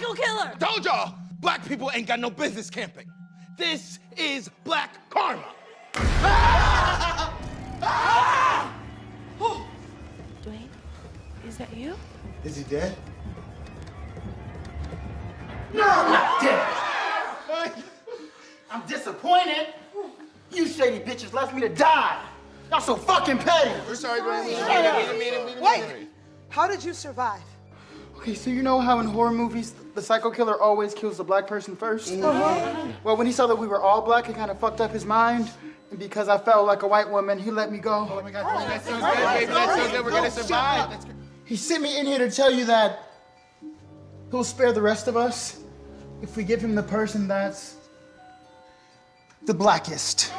psycho killer! Told y'all, black people ain't got no business camping. This is black karma. Dwayne, is that you? Is he dead? No, I'm not dead. I'm disappointed. You shady bitches left me to die. Y'all so fucking petty. We're sorry, Dwayne. Wait, how did you survive? Okay, so you know how in horror movies, the psycho killer always kills the black person first? Well, when he saw that we were all black, it kind of fucked up his mind. And because I felt like a white woman, he let me go. Oh my God, that's so good, baby. That's so good. We're gonna survive. That's good. He sent me in here to tell you that he'll spare the rest of us if we give him the person that's the blackest.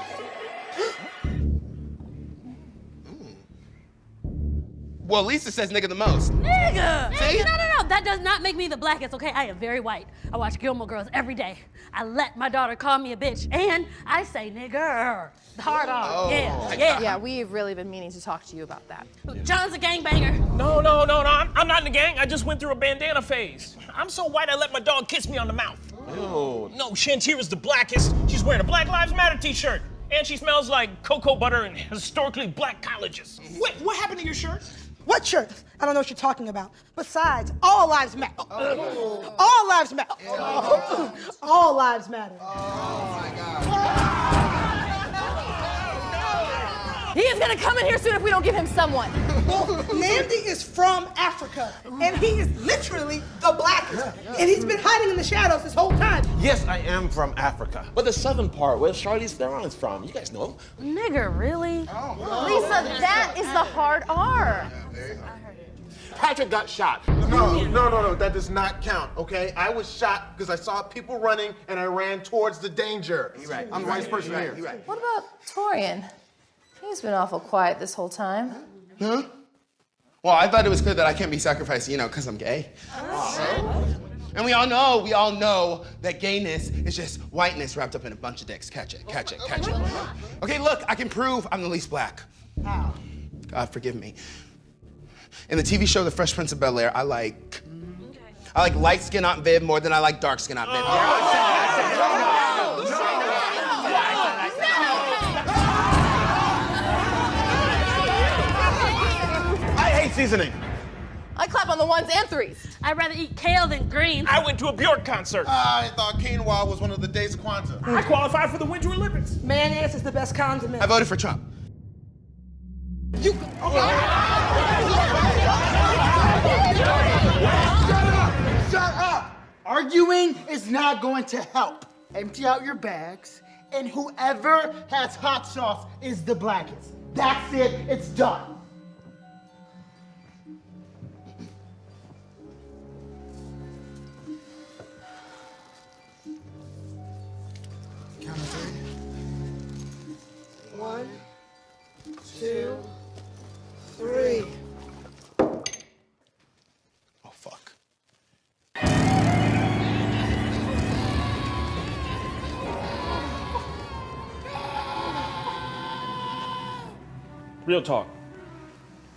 Well, Lisa says nigga the most. Nigga! See? No. That does not make me the blackest, okay? I am very white. I watch Gilmore Girls every day. I let my daughter call me a bitch, and I say nigger. Hard on. Oh. Yeah. Yeah, we've really been meaning to talk to you about that. John's a gangbanger. No, I'm not in the gang. I just went through a bandana phase. I'm so white I let my dog kiss me on the mouth. Ew. No, Shantira's the blackest. She's wearing a Black Lives Matter t-shirt. And she smells like cocoa butter and historically black colleges. Wait, what happened to your shirt? What shirt? I don't know what you're talking about. Besides, all lives matter. All lives matter. All lives matter. Oh my God. He is gonna come in here soon if we don't give him someone. Well, Mandy is from Africa, and he is literally the blackest. And he's been hiding in the shadows this whole time. Yes, I am from Africa, but the southern part where Charlize Theron is from. You guys know. Nigger, really? Lisa, that is the hard R. Patrick got shot. No, that does not count, okay? I was shot because I saw people running and I ran towards the danger. You're right. I'm the whitest person here. You're right. What about Torian? He's been awful quiet this whole time. Huh? Well, I thought it was clear that I can't be sacrificed, because I'm gay. And we all know that gayness is just whiteness wrapped up in a bunch of dicks. Catch it. Okay, look, I can prove I'm the least black. How? God forgive me. In the TV show The Fresh Prince of Bel-Air, I like light-skinned Aunt Viv more than I like dark-skinned Aunt Viv. I hate seasoning. I clap on the ones and threes. I'd rather eat kale than greens. I went to a Bjork concert. I thought quinoa was one of the days of Kwanzaa. I qualified for the Winter Olympics. Mayonnaise is the best condiment. I voted for Trump. You. Shut up! Arguing is not going to help. Empty out your bags, and whoever has hot sauce is the blackest. That's it, it's done. Count of 3. 1, 2, 3. Oh, fuck. Real talk.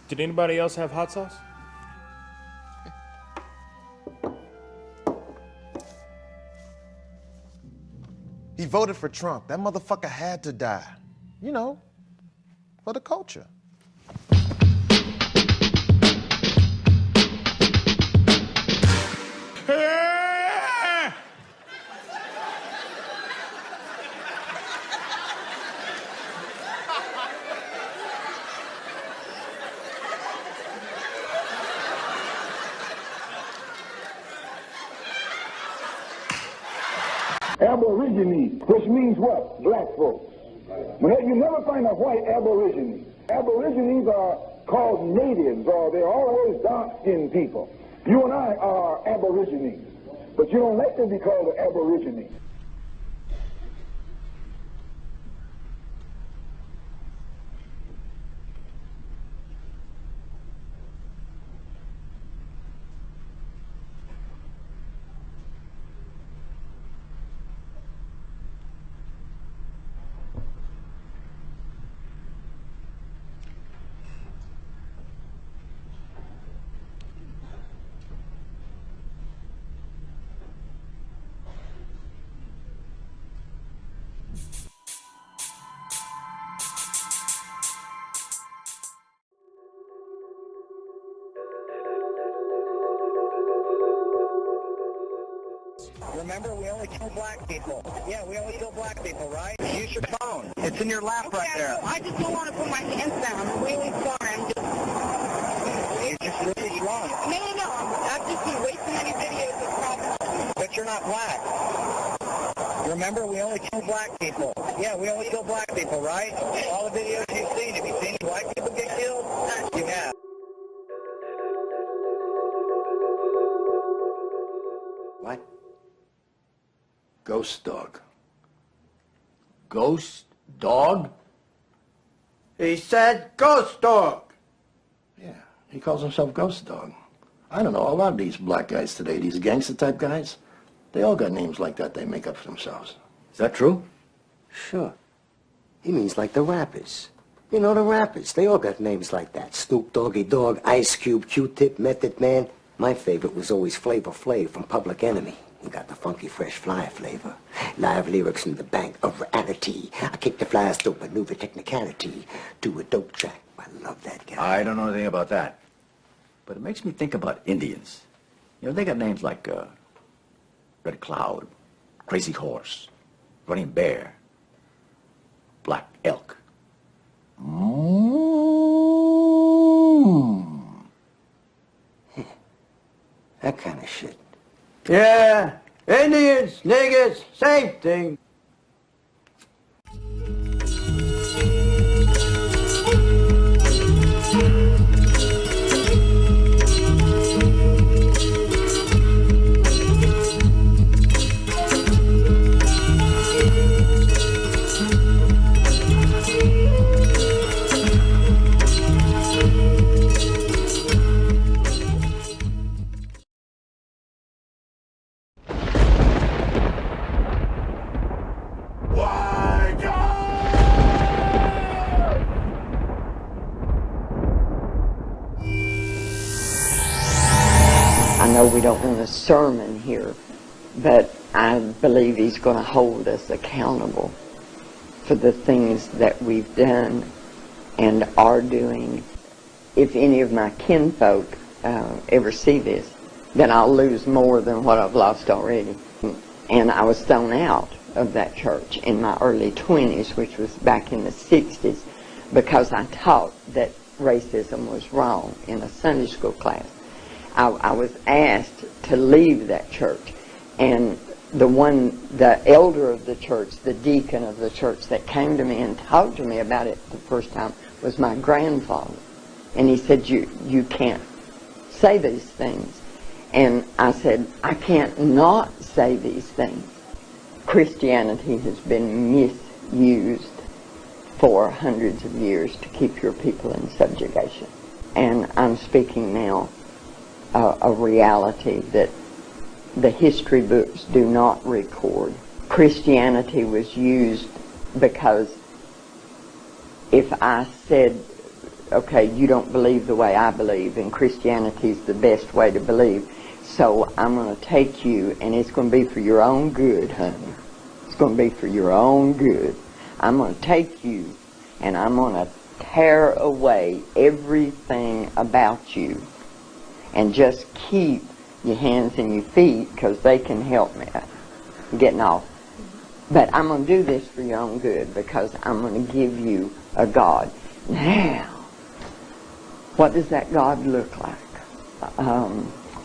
Did anybody else have hot sauce? He voted for Trump. That motherfucker had to die. For the culture. Aborigines, which means what? Black folks. But you never find a white Aborigine. Aborigines are called natives, or they're always dark-skinned people. You and I are Aborigines, but you don't like to be called an Aborigine. Remember, we only kill black people. Yeah, we only kill black people, right? Use your phone. It's in your lap right there. I just don't want to put my hands down. I'm really sorry. You're just really drunk. No. I've just been way too many videos of problems. But you're not black. Remember, we only kill black people. Yeah, we only kill black people, right? All the videos you've seen, have you seen any white people get killed? You have. What? Ghost dog. Ghost dog? He said ghost dog. Yeah, he calls himself ghost dog. I don't know, a lot of these black guys today, these gangster type guys, they all got names like that they make up for themselves. Is that true? Sure. He means like the rappers. You know, the rappers, they all got names like that. Snoop Doggy Dogg, Ice Cube, Q-Tip, Method Man. My favorite was always Flavor Flav from Public Enemy. He got the funky, fresh, fly flavor. Live lyrics in the bank of reality. I kick the flies, dope, maneuver technicality. Do a dope track. I love that guy. I don't know anything about that. But it makes me think about Indians. You know, they got names like Red Cloud, Crazy Horse, Running Bear, Black Elk. That kind of shit. Yeah, Indians, niggers, same thing. I know we don't want a sermon here, but I believe he's going to hold us accountable for the things that we've done and are doing. If any of my kinfolk ever see this, then I'll lose more than what I've lost already. And I was thrown out of that church in my early 20s, which was back in the 60s, because I taught that racism was wrong in a Sunday school class. I was asked to leave that church, and the elder of the church, the deacon of the church that came to me and talked to me about it the first time was my grandfather. And he said, you can't say these things. And I said, I can't not say these things. Christianity has been misused for hundreds of years to keep your people in subjugation. And I'm speaking now a reality that the history books do not record. Christianity was used because if I said, okay, you don't believe the way I believe, and Christianity is the best way to believe, so I'm going to take you, and it's going to be for your own good, honey. It's going to be for your own good. I'm going to take you, and I'm going to tear away everything about you, and just keep your hands and your feet, because they can help me getting off. But I'm going to do this for your own good, because I'm going to give you a God. Now, what does that God look like?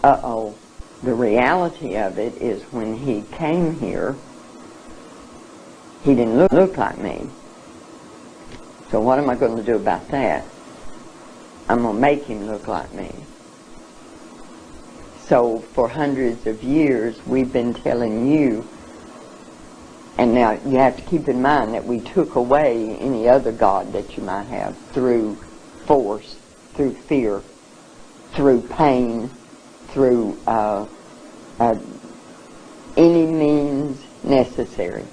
The reality of it is when he came here, he didn't look like me. So what am I going to do about that? I'm going to make him look like me. So for hundreds of years, we've been telling you, and now you have to keep in mind that we took away any other God that you might have through force, through fear, through pain, through any means necessary.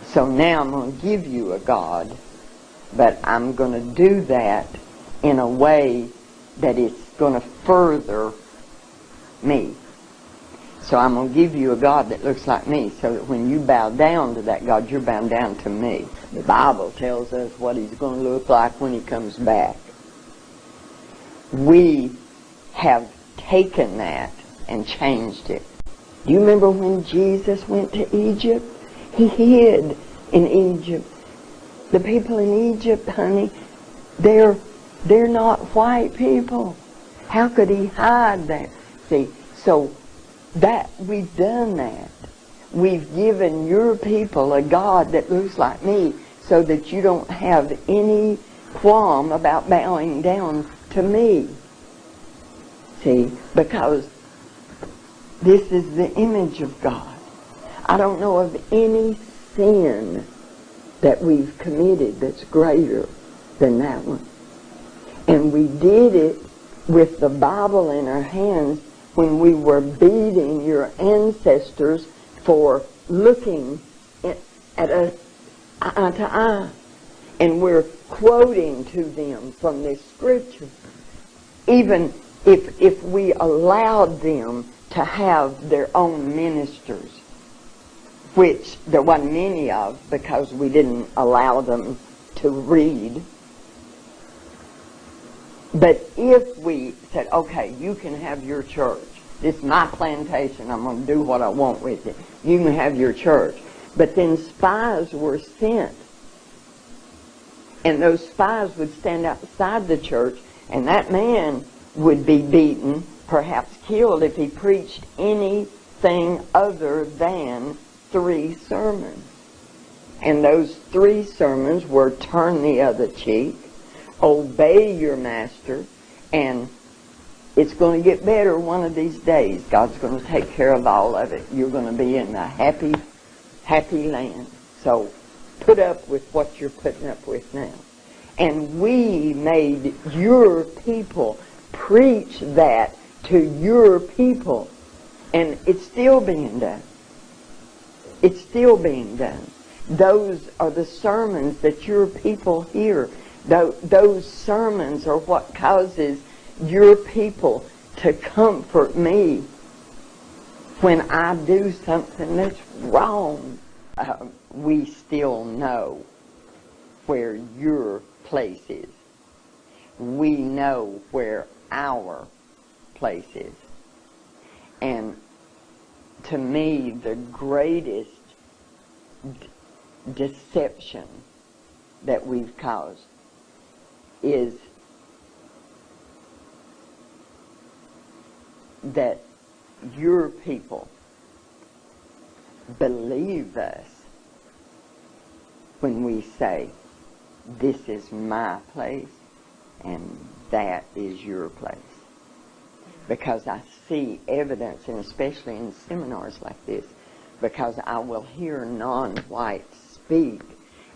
So now I'm going to give you a God, but I'm going to do that in a way that it's going to further me. So I'm going to give you a God that looks like me, so that when you bow down to that God, you're bowing down to me. The Bible tells us what he's going to look like when he comes back. We have taken that and changed it. Do you remember when Jesus went to Egypt? He hid in Egypt. The people in Egypt, honey, they're not white people. How could he hide there? See, so that we've done that. We've given your people a God that looks like me so that you don't have any qualm about bowing down to me. See, because this is the image of God. I don't know of any sin that we've committed that's greater than that one. And we did it with the Bible in our hands when we were beating your ancestors for looking at us eye to eye. And we're quoting to them from this scripture. Even if we allowed them to have their own ministers, which there wasn't many of because we didn't allow them to read. But if we said, okay, you can have your church. This is my plantation. I'm going to do what I want with it. You can have your church. But then spies were sent. And those spies would stand outside the church, and that man would be beaten, perhaps killed, if he preached anything other than 3 sermons. And those 3 sermons were turn the other cheek, obey your master, and it's going to get better one of these days. God's going to take care of all of it. You're going to be in a happy, happy land. So put up with what you're putting up with now. And we made your people preach that to your people. And it's still being done. It's still being done. Those are the sermons that your people hear. Those sermons are what causes your people to comfort me when I do something that's wrong. We still know where your place is. We know where our place is. And to me, the greatest deception that we've caused is that your people believe us when we say, this is my place and that is your place. Because I see evidence, and especially in seminars like this, because I will hear non-whites speak,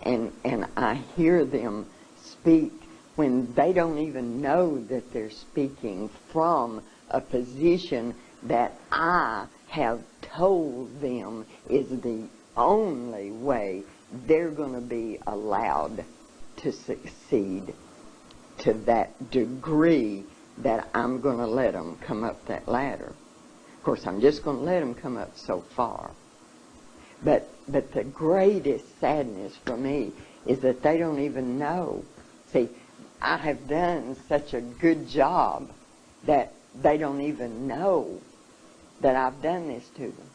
and I hear them speak when they don't even know that they're speaking from a position that I have told them is the only way they're going to be allowed to succeed to that degree that I'm going to let them come up that ladder. Of course, I'm just going to let them come up so far. But the greatest sadness for me is that they don't even know. See, I have done such a good job that they don't even know that I've done this to them.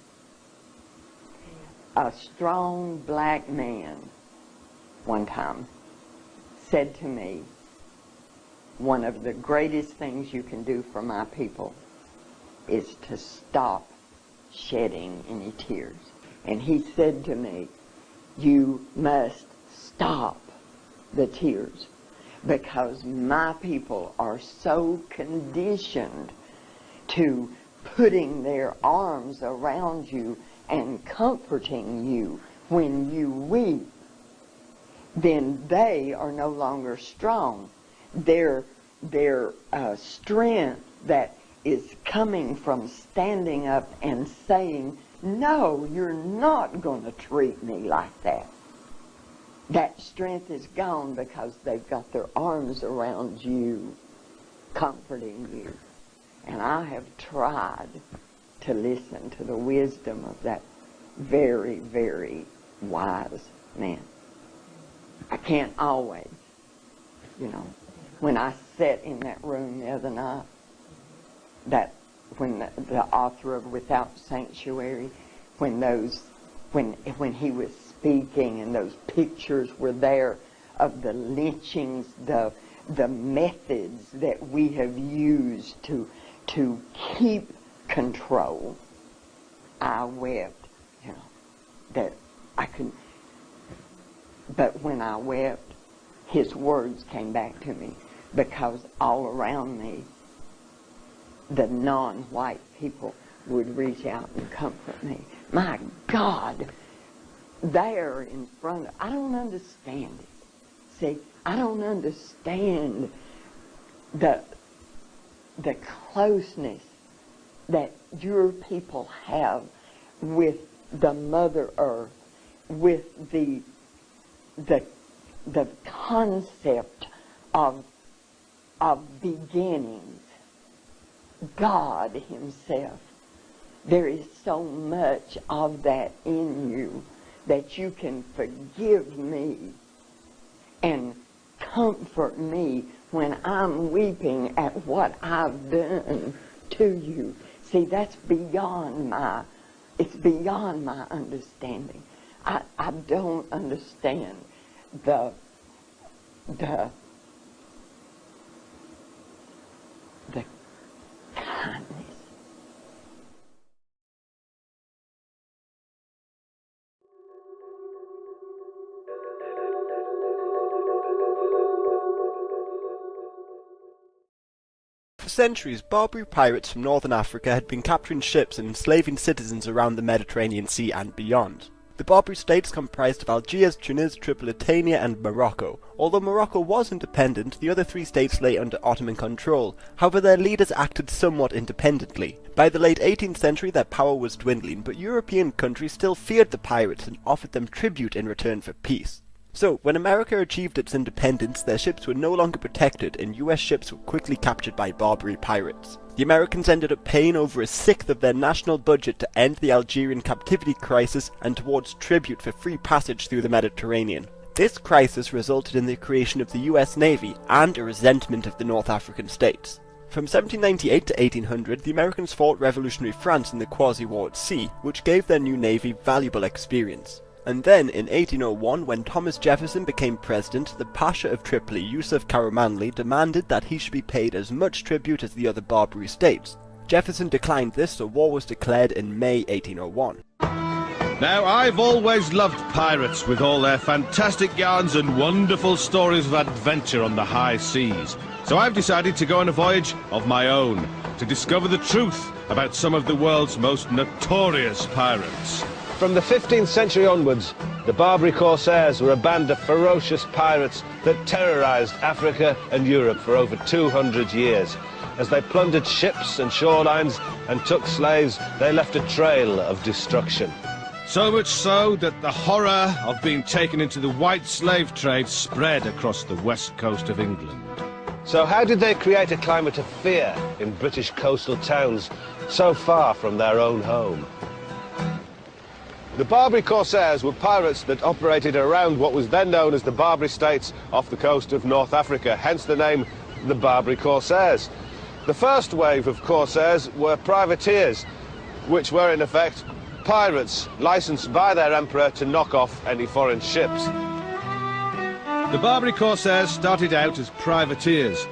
A strong black man one time said to me, one of the greatest things you can do for my people is to stop shedding any tears. And he said to me, you must stop the tears because my people are so conditioned to putting their arms around you and comforting you when you weep. Then they are no longer strong. Their strength that is coming from standing up and saying, no, you're not going to treat me like that. That strength is gone because they've got their arms around you, comforting you. And I have tried to listen to the wisdom of that very, very wise man. I can't always, you know. When I sat in that room the other night, that when the author of Without Sanctuary, when he was speaking and those pictures were there of the lynchings, the methods that we have used to keep control, I wept, you know, that I couldn't. But when I wept, his words came back to me, because all around me, the non-white people would reach out and comfort me. My God, there in front of, I don't understand it. See, I don't understand the closeness that your people have with the Mother Earth, with the concept of beginnings, God Himself. There is so much of that in you that you can forgive me and comfort me when I'm weeping at what I've done to you. See, that's beyond my understanding. I don't understand the kindness. For centuries, Barbary pirates from northern Africa had been capturing ships and enslaving citizens around the Mediterranean Sea and beyond. The Barbary states comprised of Algiers, Tunis, Tripolitania and Morocco. Although Morocco was independent, the other three states lay under Ottoman control. However, their leaders acted somewhat independently. By the late 18th century, their power was dwindling, but European countries still feared the pirates and offered them tribute in return for peace. So, when America achieved its independence, their ships were no longer protected and US ships were quickly captured by Barbary pirates. The Americans ended up paying over 1/6 of their national budget to end the Algerian captivity crisis and towards tribute for free passage through the Mediterranean. This crisis resulted in the creation of the US Navy and a resentment of the North African states. From 1798 to 1800, the Americans fought revolutionary France in the quasi-war at sea, which gave their new navy valuable experience. And then, in 1801, when Thomas Jefferson became president, the Pasha of Tripoli, Yusuf Karamanli, demanded that he should be paid as much tribute as the other Barbary states. Jefferson declined this, so war was declared in May 1801. Now, I've always loved pirates with all their fantastic yarns and wonderful stories of adventure on the high seas. So I've decided to go on a voyage of my own, to discover the truth about some of the world's most notorious pirates. From the 15th century onwards, the Barbary corsairs were a band of ferocious pirates that terrorized Africa and Europe for over 200 years. As they plundered ships and shorelines and took slaves, they left a trail of destruction. So much so that the horror of being taken into the white slave trade spread across the west coast of England. So how did they create a climate of fear in British coastal towns so far from their own home? The Barbary corsairs were pirates that operated around what was then known as the Barbary States off the coast of North Africa, hence the name the Barbary corsairs. The first wave of corsairs were privateers, which were in effect pirates licensed by their emperor to knock off any foreign ships. The Barbary corsairs started out as privateers.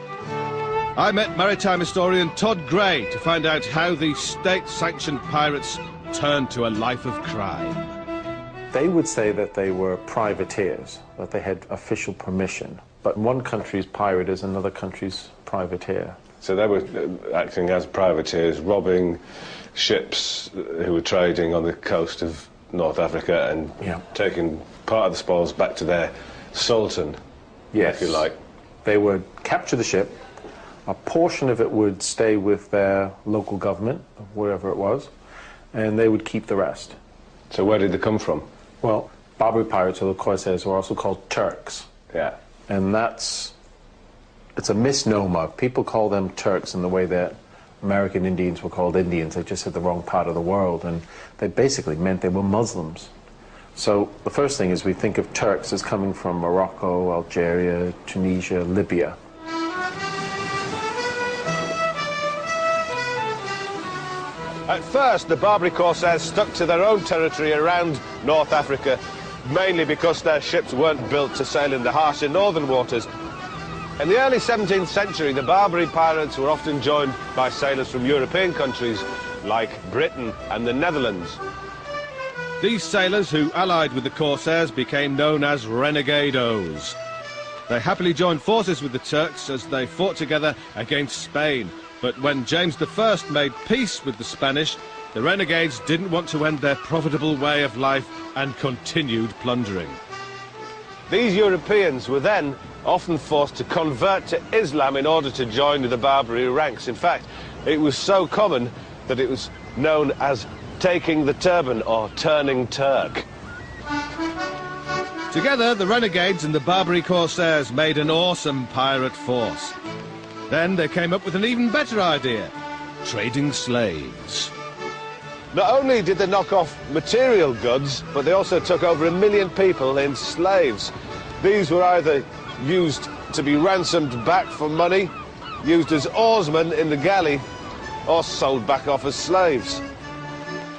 I met maritime historian Todd Gray to find out how the state-sanctioned pirates turned to a life of crime. They would say that they were privateers, that they had official permission. But one country's pirate is another country's privateer. So they were acting as privateers, robbing ships who were trading on the coast of North Africa and taking part of the spoils back to their sultan, yes, if you like. They would capture the ship. A portion of it would stay with their local government, wherever it was, and they would keep the rest. So where did they come from? Well, Barbary pirates, or the corsairs, were also called Turks. Yeah. And it's a misnomer. People call them Turks in the way that American Indians were called Indians. They just had the wrong part of the world, and they basically meant they were Muslims. So the first thing is we think of Turks as coming from Morocco, Algeria, Tunisia, Libya. At first, the Barbary corsairs stuck to their own territory around North Africa, mainly because their ships weren't built to sail in the harsher northern waters. In the early 17th century, the Barbary pirates were often joined by sailors from European countries like Britain and the Netherlands. These sailors who allied with the corsairs became known as renegados. They happily joined forces with the Turks as they fought together against Spain. But when James I made peace with the Spanish, the renegades didn't want to end their profitable way of life and continued plundering. These Europeans were then often forced to convert to Islam in order to join the Barbary ranks. In fact, it was so common that it was known as taking the turban or turning Turk. Together, the renegades and the Barbary corsairs made an awesome pirate force. Then they came up with an even better idea: trading slaves. Not only did they knock off material goods, but they also took over 1 million people in slaves. These were either used to be ransomed back for money, used as oarsmen in the galley, or sold back off as slaves.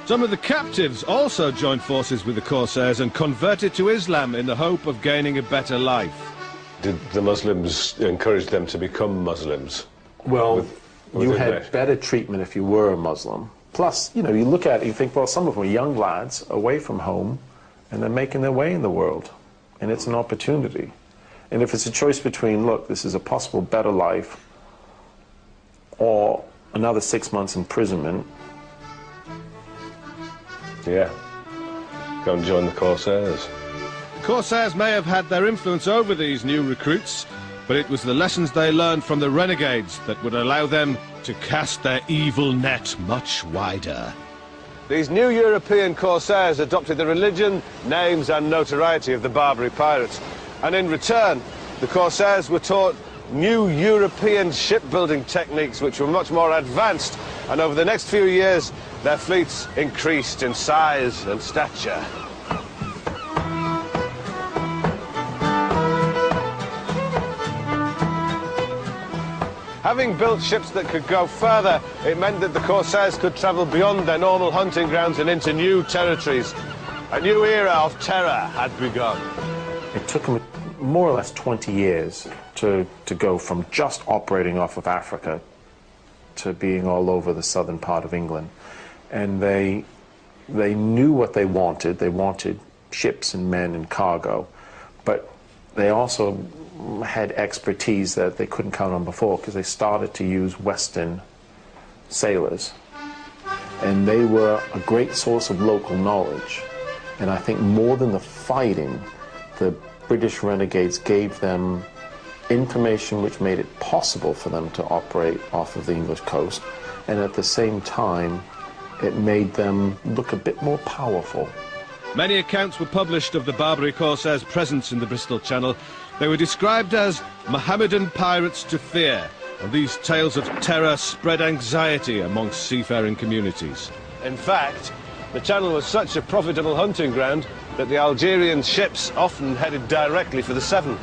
Some of the captives also joined forces with the corsairs and converted to Islam in the hope of gaining a better life. Did the Muslims encourage them to become Muslims? Well, you had better treatment if you were a Muslim. Plus, you know, you look at it, you think, well, some of them are young lads away from home, and they're making their way in the world, and it's an opportunity. And if it's a choice between, look, this is a possible better life, or another 6 months imprisonment. Yeah, go and join the corsairs. The corsairs may have had their influence over these new recruits, but it was the lessons they learned from the renegades that would allow them to cast their evil net much wider. These new European corsairs adopted the religion, names and notoriety of the Barbary pirates. And in return, the corsairs were taught new European shipbuilding techniques which were much more advanced, and over the next few years their fleets increased in size and stature. Having built ships that could go further, it meant that the corsairs could travel beyond their normal hunting grounds and into new territories. A new era of terror had begun. It took them more or less 20 years to go from just operating off of Africa to being all over the southern part of England. And they knew what they wanted. They wanted ships and men and cargo, but they also had expertise that they couldn't count on before, because they started to use Western sailors. And they were a great source of local knowledge. And I think more than the fighting, the British renegades gave them information which made it possible for them to operate off of the English coast, and at the same time it made them look a bit more powerful. Many accounts were published of the Barbary corsairs' presence in the Bristol Channel. They were described as Mohammedan pirates to fear, and these tales of terror spread anxiety amongst seafaring communities. In fact, the Channel was such a profitable hunting ground that the Algerian ships often headed directly for the Severn.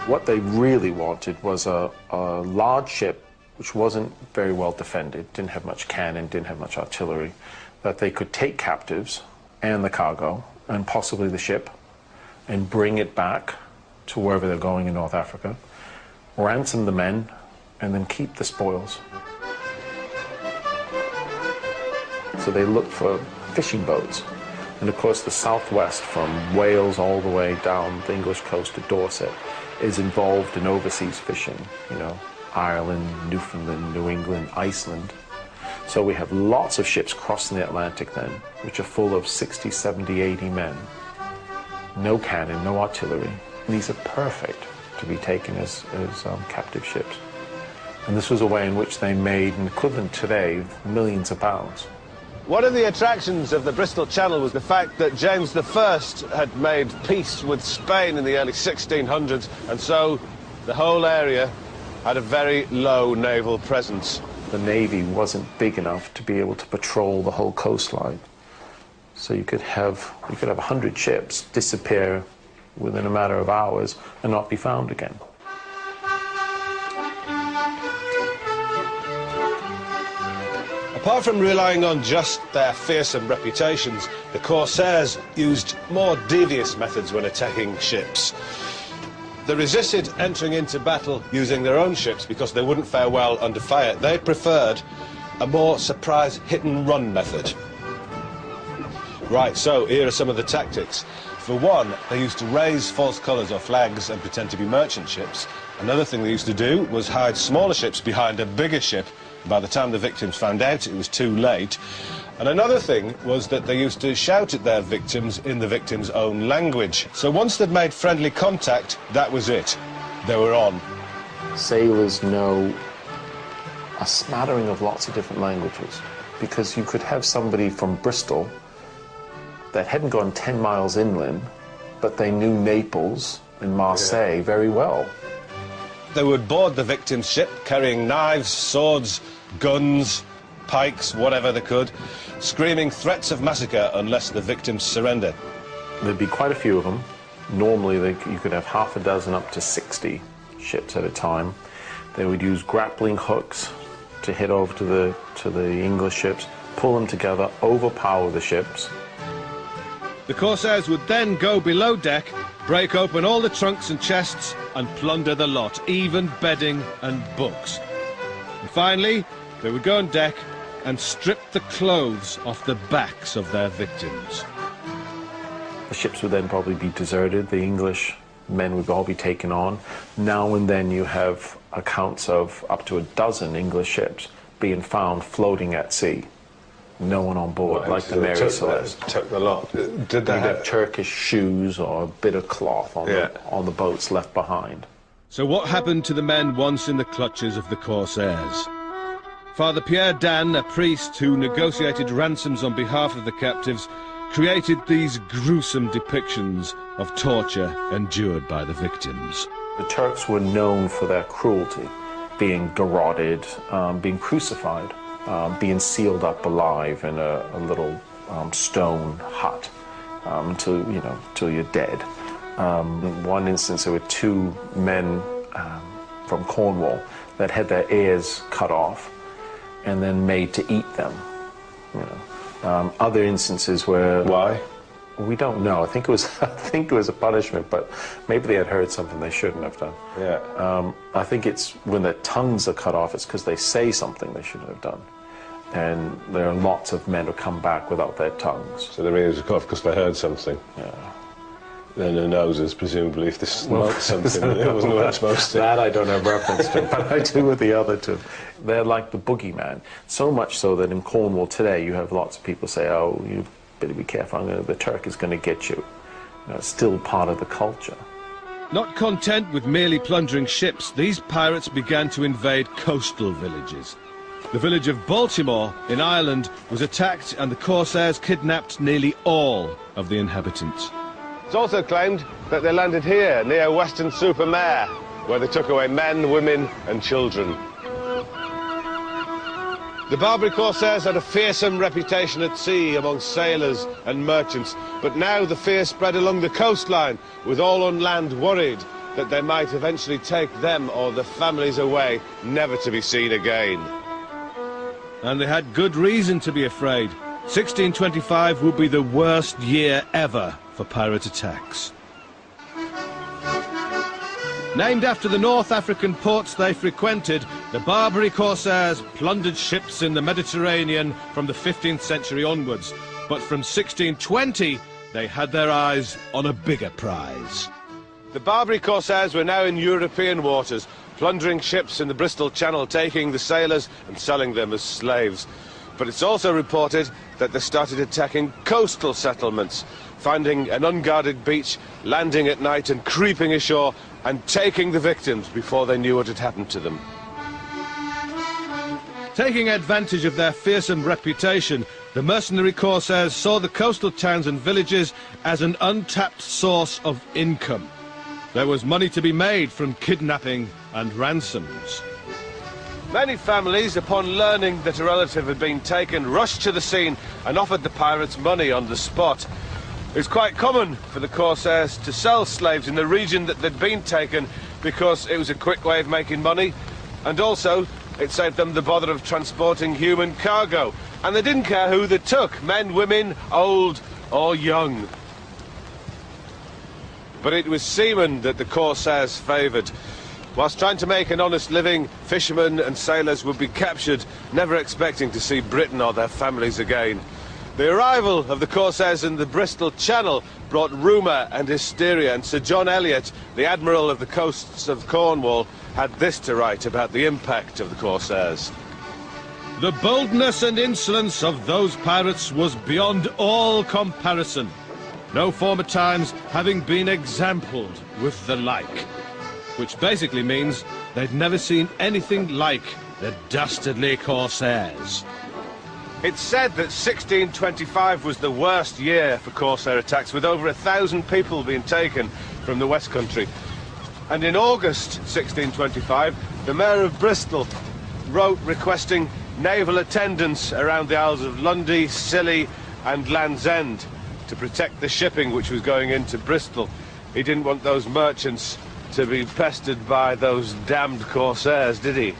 What they really wanted was a large ship which wasn't very well defended, didn't have much cannon, didn't have much artillery, that they could take captives and the cargo and possibly the ship and bring it back to wherever they're going in North Africa, ransom the men, and then keep the spoils. So they looked for fishing boats. And of course the southwest, from Wales all the way down the English coast to Dorset, is involved in overseas fishing, you know, Ireland, Newfoundland, New England, Iceland. So we have lots of ships crossing the Atlantic then, which are full of 60, 70, 80 men. No cannon, no artillery. And these are perfect to be taken as captive ships. And this was a way in which they made an equivalent today of millions of pounds. One of the attractions of the Bristol Channel was the fact that James I had made peace with Spain in the early 1600s, and so the whole area had a very low naval presence. The Navy wasn't big enough to be able to patrol the whole coastline. So you could have 100 ships disappear within a matter of hours and not be found again. Apart from relying on just their fearsome reputations, the corsairs used more devious methods when attacking ships. They resisted entering into battle using their own ships because they wouldn't fare well under fire. They preferred a more surprise hit-and-run method. Right, so here are some of the tactics. For one, they used to raise false colours or flags and pretend to be merchant ships. Another thing they used to do was hide smaller ships behind a bigger ship. By the time the victims found out, it was too late. And another thing was that they used to shout at their victims in the victim's own language. So once they'd made friendly contact, that was it. They were on. Sailors know a smattering of lots of different languages, because you could have somebody from Bristol that hadn't gone 10 miles inland, but they knew Naples and Marseille very well. They would board the victim's ship carrying knives, swords, guns, pikes, whatever they could, screaming threats of massacre unless the victims surrendered. There'd be quite a few of them. Normally you could have half a dozen up to 60 ships at a time. They would use grappling hooks to hit over to the English ships, pull them together, overpower the ships. The corsairs would then go below deck, break open all the trunks and chests and plunder the lot, even bedding and books. And finally, they would go on deck and strip the clothes off the backs of their victims. The ships would then probably be deserted. The English men would all be taken on. Now and then you have accounts of up to a dozen English ships being found floating at sea. No one on board, like the Mary Celeste. Took the lot. Did they have Turkish shoes or a bit of cloth on the boats left behind? So what happened to the men once in the clutches of the corsairs? Father Pierre Dan, a priest who negotiated ransoms on behalf of the captives, created these gruesome depictions of torture endured by the victims. The Turks were known for their cruelty, being garroted, being crucified, being sealed up alive in a little stone hut until you're dead. In one instance, there were two men from Cornwall that had their ears cut off and then made to eat them. Other instances where why? We don't know. I think it was a punishment, but maybe they had heard something they shouldn't have done. Yeah. I think it's when their tongues are cut off, it's because they say something they shouldn't have done. And there are lots of men who come back without their tongues. So their ears are cut off because they heard something. Yeah. Then their noses, presumably, if they smelt something that it wasn't what it's supposed to. That I don't have reference to, but I do with the other two. They're like the boogeyman. So much so that in Cornwall today, you have lots of people say, oh, you better be careful, the Turk is going to get you. It's still part of the culture. Not content with merely plundering ships, these pirates began to invade coastal villages. The village of Baltimore in Ireland was attacked and the corsairs kidnapped nearly all of the inhabitants. It's also claimed that they landed here, near Weston-super-Mare, where they took away men, women and children. The Barbary corsairs had a fearsome reputation at sea among sailors and merchants, but now the fear spread along the coastline, with all on land worried that they might eventually take them or their families away, never to be seen again. And they had good reason to be afraid. 1625 would be the worst year ever for pirate attacks. Named after the North African ports they frequented, the Barbary corsairs plundered ships in the Mediterranean from the 15th century onwards. But from 1620, they had their eyes on a bigger prize. The Barbary corsairs were now in European waters, plundering ships in the Bristol Channel, taking the sailors and selling them as slaves. But it's also reported that they started attacking coastal settlements, finding an unguarded beach, landing at night and creeping ashore and taking the victims before they knew what had happened to them. Taking advantage of their fearsome reputation, the mercenary corsairs saw the coastal towns and villages as an untapped source of income. There was money to be made from kidnapping and ransoms. Many families, upon learning that a relative had been taken, rushed to the scene and offered the pirates money on the spot. It was quite common for the corsairs to sell slaves in the region that they'd been taken because it was a quick way of making money, and also It saved them the bother of transporting human cargo. And they didn't care who they took, men, women, old or young. But it was seamen that the corsairs favoured. Whilst trying to make an honest living, fishermen and sailors would be captured, never expecting to see Britain or their families again. The arrival of the corsairs in the Bristol Channel brought rumour and hysteria, and Sir John Eliot, the Admiral of the coasts of Cornwall, had this to write about the impact of the corsairs. The boldness and insolence of those pirates was beyond all comparison, no former times having been exampled with the like. Which basically means they'd never seen anything like the dastardly corsairs. It's said that 1625 was the worst year for corsair attacks, with over 1,000 people being taken from the West Country. And in August 1625, the Mayor of Bristol wrote requesting naval attendance around the Isles of Lundy, Scilly and Land's End to protect the shipping which was going into Bristol. He didn't want those merchants to be pestered by those damned corsairs, did he?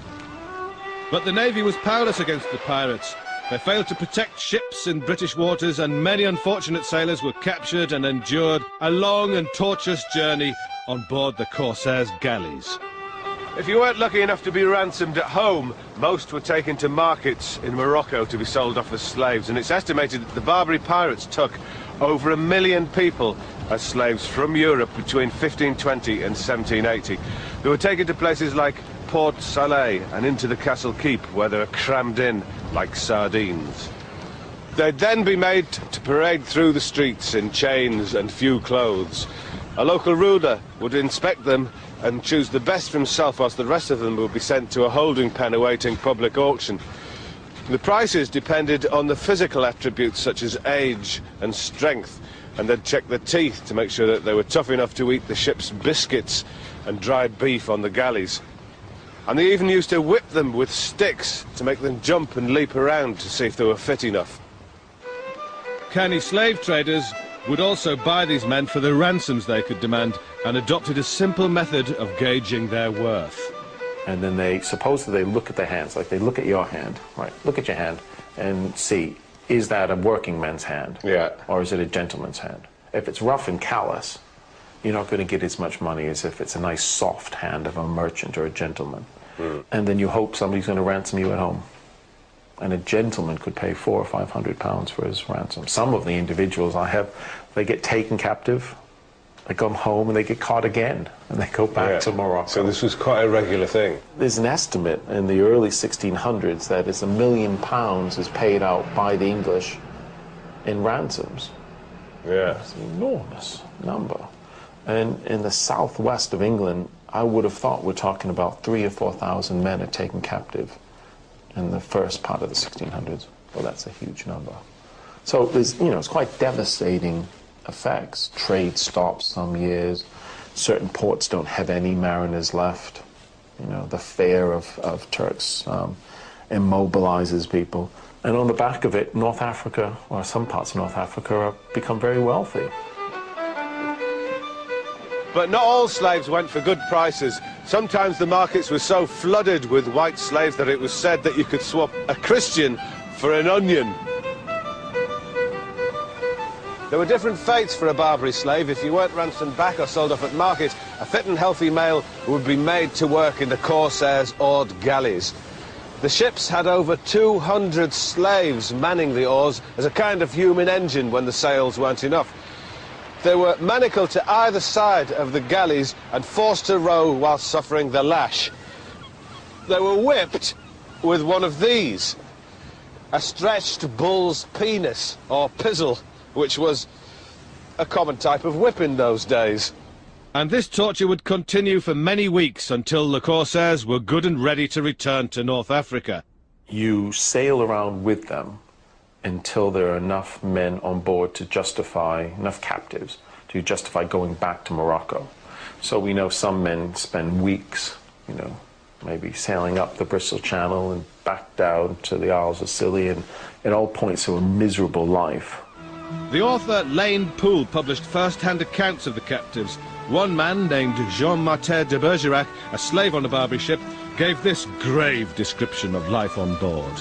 But the Navy was powerless against the pirates. They failed to protect ships in British waters, and many unfortunate sailors were captured and endured a long and tortuous journey on board the corsairs' galleys. If you weren't lucky enough to be ransomed at home, most were taken to markets in Morocco to be sold off as slaves, and it's estimated that the Barbary pirates took over 1 million people as slaves from Europe between 1520 and 1780. They were taken to places like Port Salé and into the castle keep, where they were crammed in like sardines. They'd then be made to parade through the streets in chains and few clothes. A local ruler would inspect them and choose the best for himself, whilst the rest of them would be sent to a holding pen awaiting public auction. The prices depended on the physical attributes such as age and strength, and they'd check their teeth to make sure that they were tough enough to eat the ship's biscuits and dried beef on the galleys. And they even used to whip them with sticks to make them jump and leap around to see if they were fit enough. Canny slave traders would also buy these men for the ransoms they could demand, and adopted a simple method of gauging their worth. And then they supposedly look at their hands, like they look at your hand, right? Look at your hand and see, is that a working man's hand? Yeah. Or is it a gentleman's hand? If it's rough and callous, you're not going to get as much money as if it's a nice soft hand of a merchant or a gentleman. And then you hope somebody's going to ransom you at home. And a gentleman could pay £400 or £500 for his ransom. Some of the individuals I have, they get taken captive, they come home and they get caught again, and they go back to Morocco. So this was quite a regular thing. There's an estimate in the early 1600s that it's £1 million is paid out by the English in ransoms. Yeah. It's an enormous number. And in the southwest of England, I would have thought we're talking about 3,000 or 4,000 men are taken captive in the first part of the 1600s. Well, that's a huge number. So there's, it's quite devastating effects. Trade stops some years. Certain ports don't have any mariners left. The fear of Turks immobilizes people. And on the back of it, North Africa, or some parts of North Africa, become very wealthy. But not all slaves went for good prices. Sometimes the markets were so flooded with white slaves that it was said that you could swap a Christian for an onion. There were different fates for a Barbary slave. If you weren't ransomed back or sold off at market, a fit and healthy male would be made to work in the corsairs' oared galleys. The ships had over 200 slaves manning the oars as a kind of human engine when the sails weren't enough. They were manacled to either side of the galleys and forced to row while suffering the lash. They were whipped with one of these, a stretched bull's penis, or pizzle, which was a common type of whip in those days. And this torture would continue for many weeks until the corsairs were good and ready to return to North Africa. You sail around with them until there are enough men on board to justify, enough captives, to justify going back to Morocco. So we know some men spend weeks, maybe sailing up the Bristol Channel and back down to the Isles of Scilly, and at all points of a miserable life. The author Lane Poole published first-hand accounts of the captives. One man named Jean Martin de Bergerac, a slave on a Barbary ship, gave this grave description of life on board.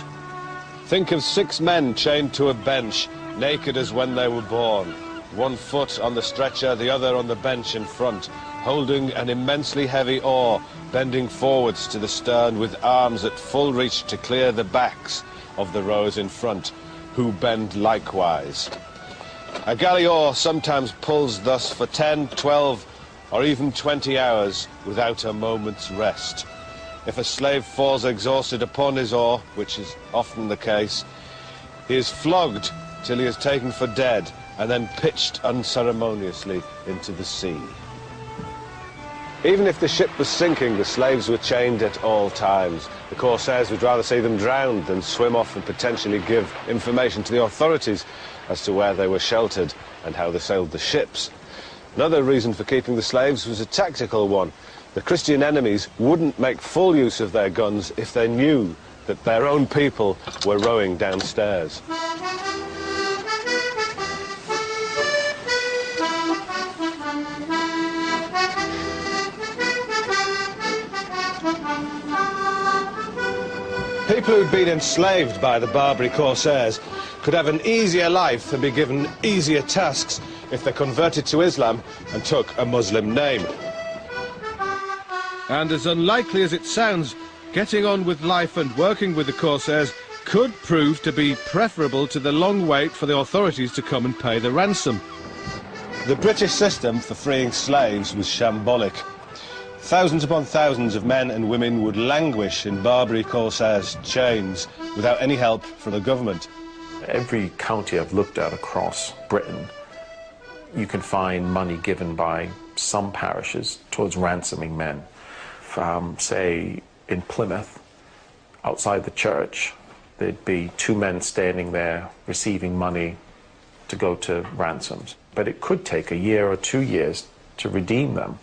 Think of 6 men chained to a bench, naked as when they were born. One foot on the stretcher, the other on the bench in front, holding an immensely heavy oar, bending forwards to the stern with arms at full reach to clear the backs of the rowers in front, who bend likewise. A galley oar sometimes pulls thus for 10, 12, or even 20 hours without a moment's rest. If a slave falls exhausted upon his oar, which is often the case, he is flogged till he is taken for dead and then pitched unceremoniously into the sea. Even if the ship was sinking, the slaves were chained at all times. The corsairs would rather see them drowned than swim off and potentially give information to the authorities as to where they were sheltered and how they sailed the ships. Another reason for keeping the slaves was a tactical one. The Christian enemies wouldn't make full use of their guns if they knew that their own people were rowing downstairs. People who'd been enslaved by the Barbary corsairs could have an easier life and be given easier tasks if they converted to Islam and took a Muslim name. And as unlikely as it sounds, getting on with life and working with the corsairs could prove to be preferable to the long wait for the authorities to come and pay the ransom. The British system for freeing slaves was shambolic. Thousands upon thousands of men and women would languish in Barbary corsairs' chains without any help from the government. Every county I've looked at across Britain, you can find money given by some parishes towards ransoming men. Say, in Plymouth, outside the church, there'd be 2 men standing there receiving money to go to ransoms. But it could take a year or 2 years to redeem them.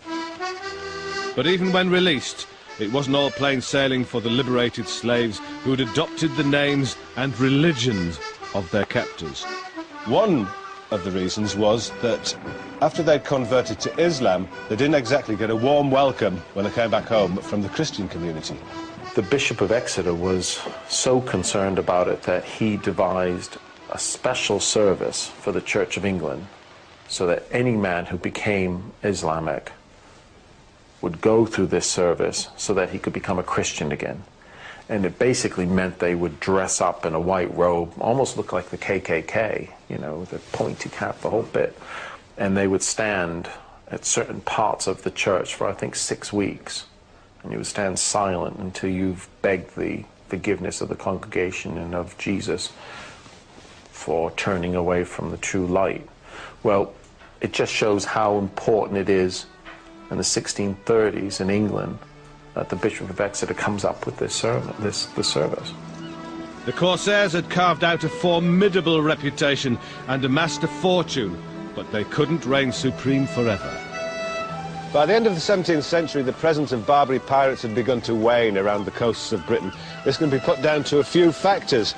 But even when released, it wasn't all plain sailing for the liberated slaves who had adopted the names and religions of their captors. One of the reasons was that after they'd converted to Islam, they didn't exactly get a warm welcome when they came back home from the Christian community. The Bishop of Exeter was so concerned about it that he devised a special service for the Church of England so that any man who became Islamic would go through this service so that he could become a Christian again. And it basically meant they would dress up in a white robe, almost look like the KKK, you know, the pointy cap, the whole bit. And they would stand at certain parts of the church for, I think, 6 weeks. And you would stand silent until you've begged the forgiveness of the congregation and of Jesus for turning away from the true light. Well, it just shows how important it is in the 1630s in England that the Bishop of Exeter comes up with this service. The corsairs had carved out a formidable reputation and amassed a fortune, but they couldn't reign supreme forever. By the end of the 17th century, the presence of Barbary pirates had begun to wane around the coasts of Britain. This can be put down to a few factors.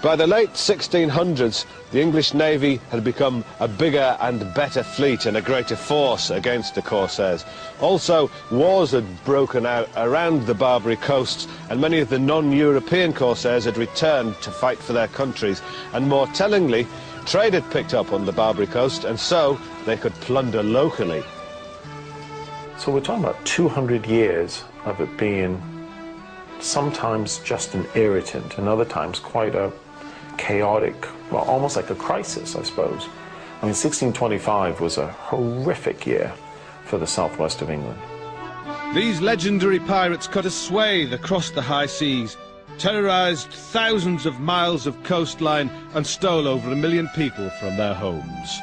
By the late 1600s, the English Navy had become a bigger and better fleet and a greater force against the corsairs. Also, wars had broken out around the Barbary coasts, and many of the non-European corsairs had returned to fight for their countries. And more tellingly, trade had picked up on the Barbary coast, and so they could plunder locally. So we're talking about 200 years of it being sometimes just an irritant, and other times quite a chaotic, well, almost like a crisis, I suppose. I mean, 1625 was a horrific year for the southwest of England. These legendary pirates cut a swathe across the high seas, terrorized thousands of miles of coastline, and stole over 1 million people from their homes.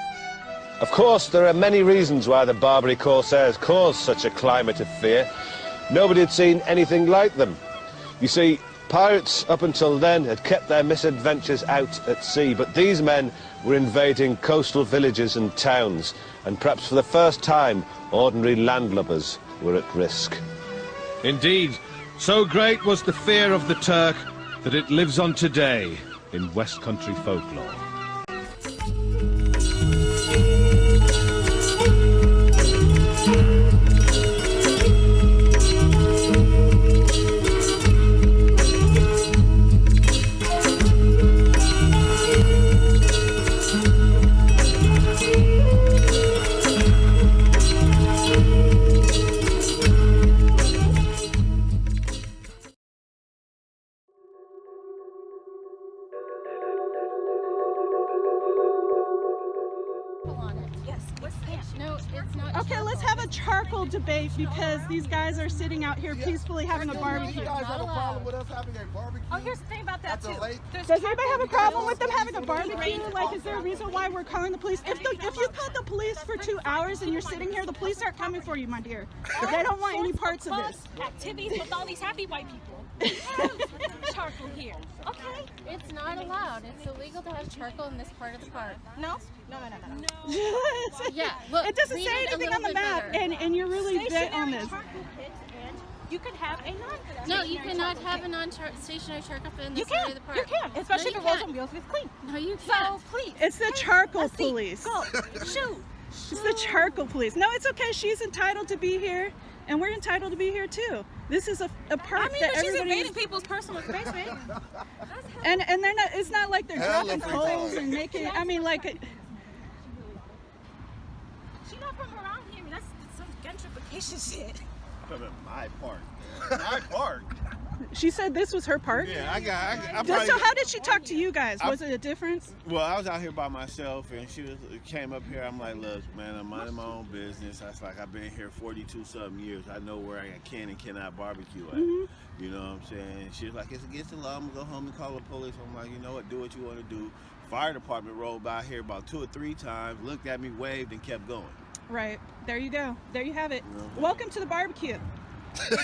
Of course, there are many reasons why the Barbary corsairs caused such a climate of fear. Nobody had seen anything like them. You see, pirates up until then had kept their misadventures out at sea, but these men were invading coastal villages and towns, and perhaps for the first time, ordinary landlubbers were at risk. Indeed, so great was the fear of the Turk that it lives on today in West Country folklore. Yes, what's the issue? No, it's not. Okay, let's have a charcoal debate because these guys are sitting out here peacefully having a barbecue. You guys have a problem with us having a barbecue? Oh, here's the thing about that too. Does anybody have a problem with them having a barbecue? Like, is there a reason why we're calling the police? If you called the police for 2 hours and you're sitting here, the police aren't coming for you, my dear. They don't want any parts of this. Activities with all these happy white people. Charcoal here. Okay. It's not allowed. It's illegal to have charcoal in this part of the park. No. Yeah, look. It doesn't say anything on the map, and you're really bent on this. You could have a non-stationary. No, you cannot have a non-stationary charcoal in this area of the park. You can, especially if it rolls on wheels with clean. No, you can't. So please. It's the charcoal police. Go. Shoot. It's the charcoal police. No, it's okay. She's entitled to be here, and we're entitled to be here too. This is a park that everybody. She's invading people's personal space, man. And they're not. It's not like they're dropping poles and making. I mean, like. She's not from around here. That's some gentrification shit. My park. My park. She said this was her park? Yeah, I So how did she talk to you guys? Was it a difference? Well, I was out here by myself, and she came up here. I'm like, look, man, I'm minding my own business. I was like, I've been here 42-something years. I know where I can and cannot barbecue at. You know what I'm saying? She was like, it's against the law. I'm going to go home and call the police. I'm like, you know what? Do what you want to do. Fire department rolled by here about 2 or 3 times, looked at me, waved, and kept going. Right. There you go. There you have it. Welcome to the barbecue.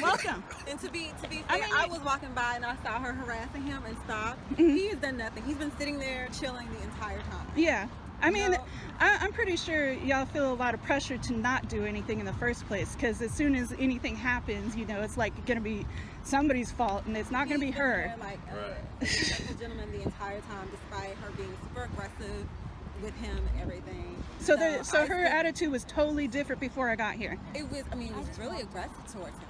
Welcome. And to be fair, I was walking by and I saw her harassing him and stopped. He has done nothing. He's been sitting there chilling the entire time. Yeah. I mean, I'm pretty sure y'all feel a lot of pressure to not do anything in the first place, because as soon as anything happens, you know, it's like going to be somebody's fault, and it's not going to be her. Like a gentleman the entire time, despite her being super aggressive with him and everything. So her attitude was totally different before I got here. It was, I mean, it was really aggressive towards him.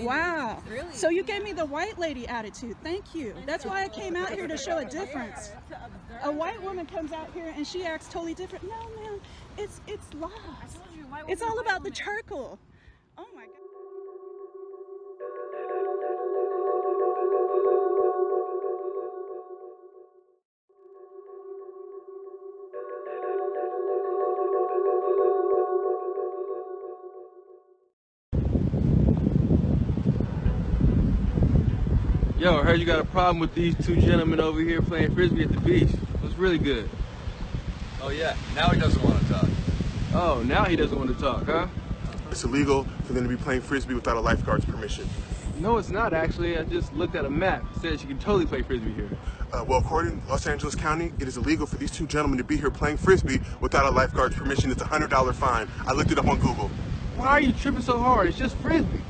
Wow. Really, so you gave me the white lady attitude. Thank you. That's why I came out here to show a difference. A white woman comes out here and she acts totally different. No, man, it's law. It's all about the charcoal. Oh my God. Yo, I heard you got a problem with these 2 gentlemen over here playing frisbee at the beach. It was really good. Oh yeah, now he doesn't want to talk. Oh, now he doesn't want to talk, huh? It's illegal for them to be playing frisbee without a lifeguard's permission. No, it's not actually. I just looked at a map. It says you can totally play frisbee here. Well, according to Los Angeles County, it is illegal for these 2 gentlemen to be here playing frisbee without a lifeguard's permission. It's a $100 fine. I looked it up on Google. Why are you tripping so hard? It's just frisbee.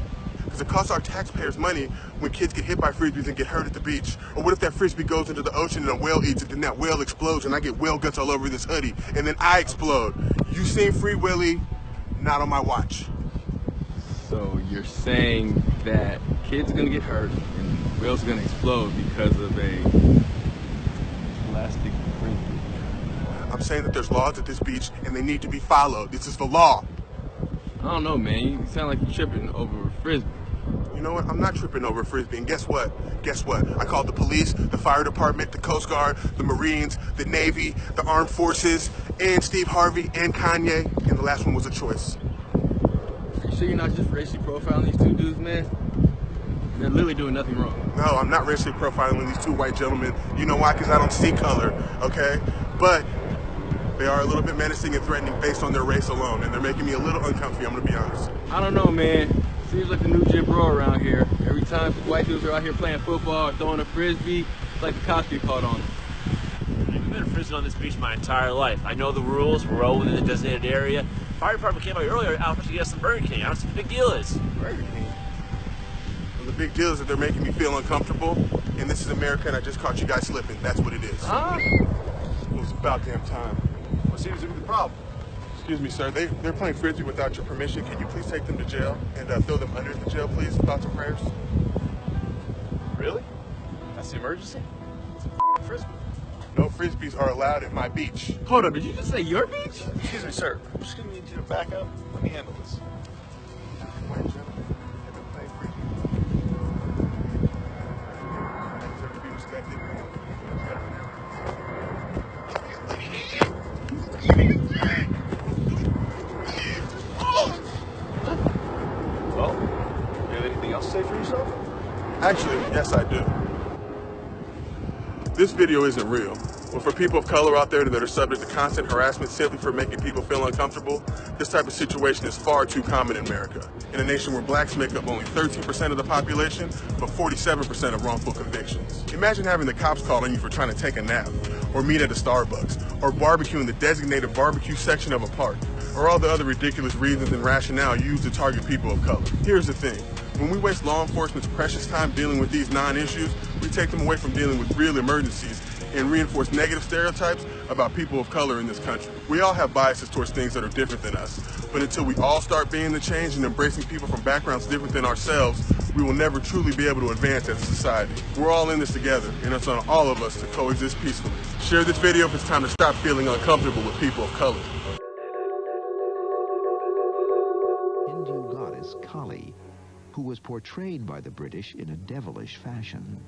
Because it costs our taxpayers money when kids get hit by frisbees and get hurt at the beach. Or what if that frisbee goes into the ocean and a whale eats it, then that whale explodes and I get whale guts all over this hoodie, and then I explode. You seen Free Willy? Not on my watch. So you're saying that kids are gonna get hurt and whales are gonna explode because of a plastic frisbee? I'm saying that there's laws at this beach and they need to be followed. This is the law. I don't know, man. You sound like you're tripping over frisbee. You know what? I'm not tripping over frisbee. And guess what? Guess what? I called the police, the fire department, the Coast Guard, the Marines, the Navy, the Armed Forces, and Steve Harvey, and Kanye. And the last one was a choice. You sure you're not just racially profiling these 2 dudes, man? They're literally doing nothing wrong. No, I'm not racially profiling these 2 white gentlemen. You know why? Because I don't see color, okay? But they are a little bit menacing and threatening based on their race alone, and they're making me a little uncomfy, I'm gonna be honest. I don't know, man. Seems like the new Jim Bro around here. Every time white dudes are out here playing football or throwing a frisbee, it's like the cops get caught on it. I've been frisbee on this beach my entire life. I know the rules. We're all within the designated area. Fire department came out earlier out to get us some Burger King. I don't see what the big deal is. Burger King? Well, the big deal is that they're making me feel uncomfortable, and this is America, and I just caught you guys slipping. That's what it is. Huh? It was about damn time. What seems to be the problem? Excuse me, sir. They're playing frisbee without your permission. Can you please take them to jail and throw them under the jail, please? Thoughts and prayers? Really? That's the emergency? It's a frisbee. No frisbees are allowed at my beach. Hold up, did you just say your beach? Excuse me, sir. I'm just gonna need you to back up. Let me handle this. White gentlemen have been playing frisbee. Deserve to be respected. Actually, yes, I do. This video isn't real. But for people of color out there that are subject to constant harassment simply for making people feel uncomfortable, this type of situation is far too common in America. In a nation where blacks make up only 13% of the population, but 47% of wrongful convictions. Imagine having the cops call on you for trying to take a nap, or meet at a Starbucks, or barbecue in the designated barbecue section of a park, or all the other ridiculous reasons and rationale used to target people of color. Here's the thing. When we waste law enforcement's precious time dealing with these non-issues, we take them away from dealing with real emergencies and reinforce negative stereotypes about people of color in this country. We all have biases towards things that are different than us, but until we all start being the change and embracing people from backgrounds different than ourselves, we will never truly be able to advance as a society. We're all in this together, and it's on all of us to coexist peacefully. Share this video if it's time to stop feeling uncomfortable with people of color. Hindu goddess Kali, who was portrayed by the British in a devilish fashion.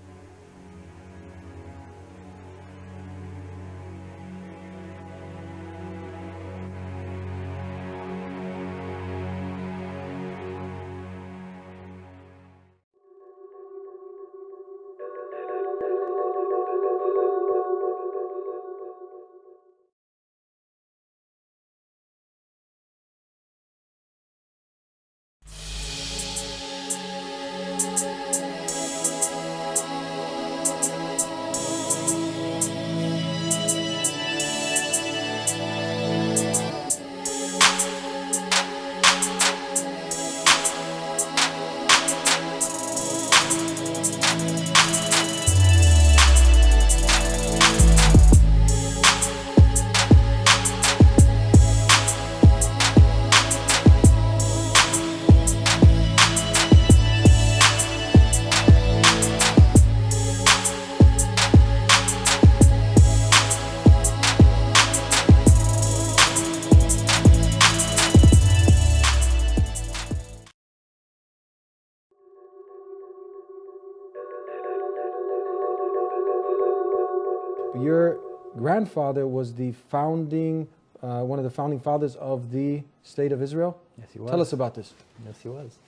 Your grandfather was the founding, one of the founding fathers of the State of Israel? Yes, he was. Tell us about this. Yes, he was.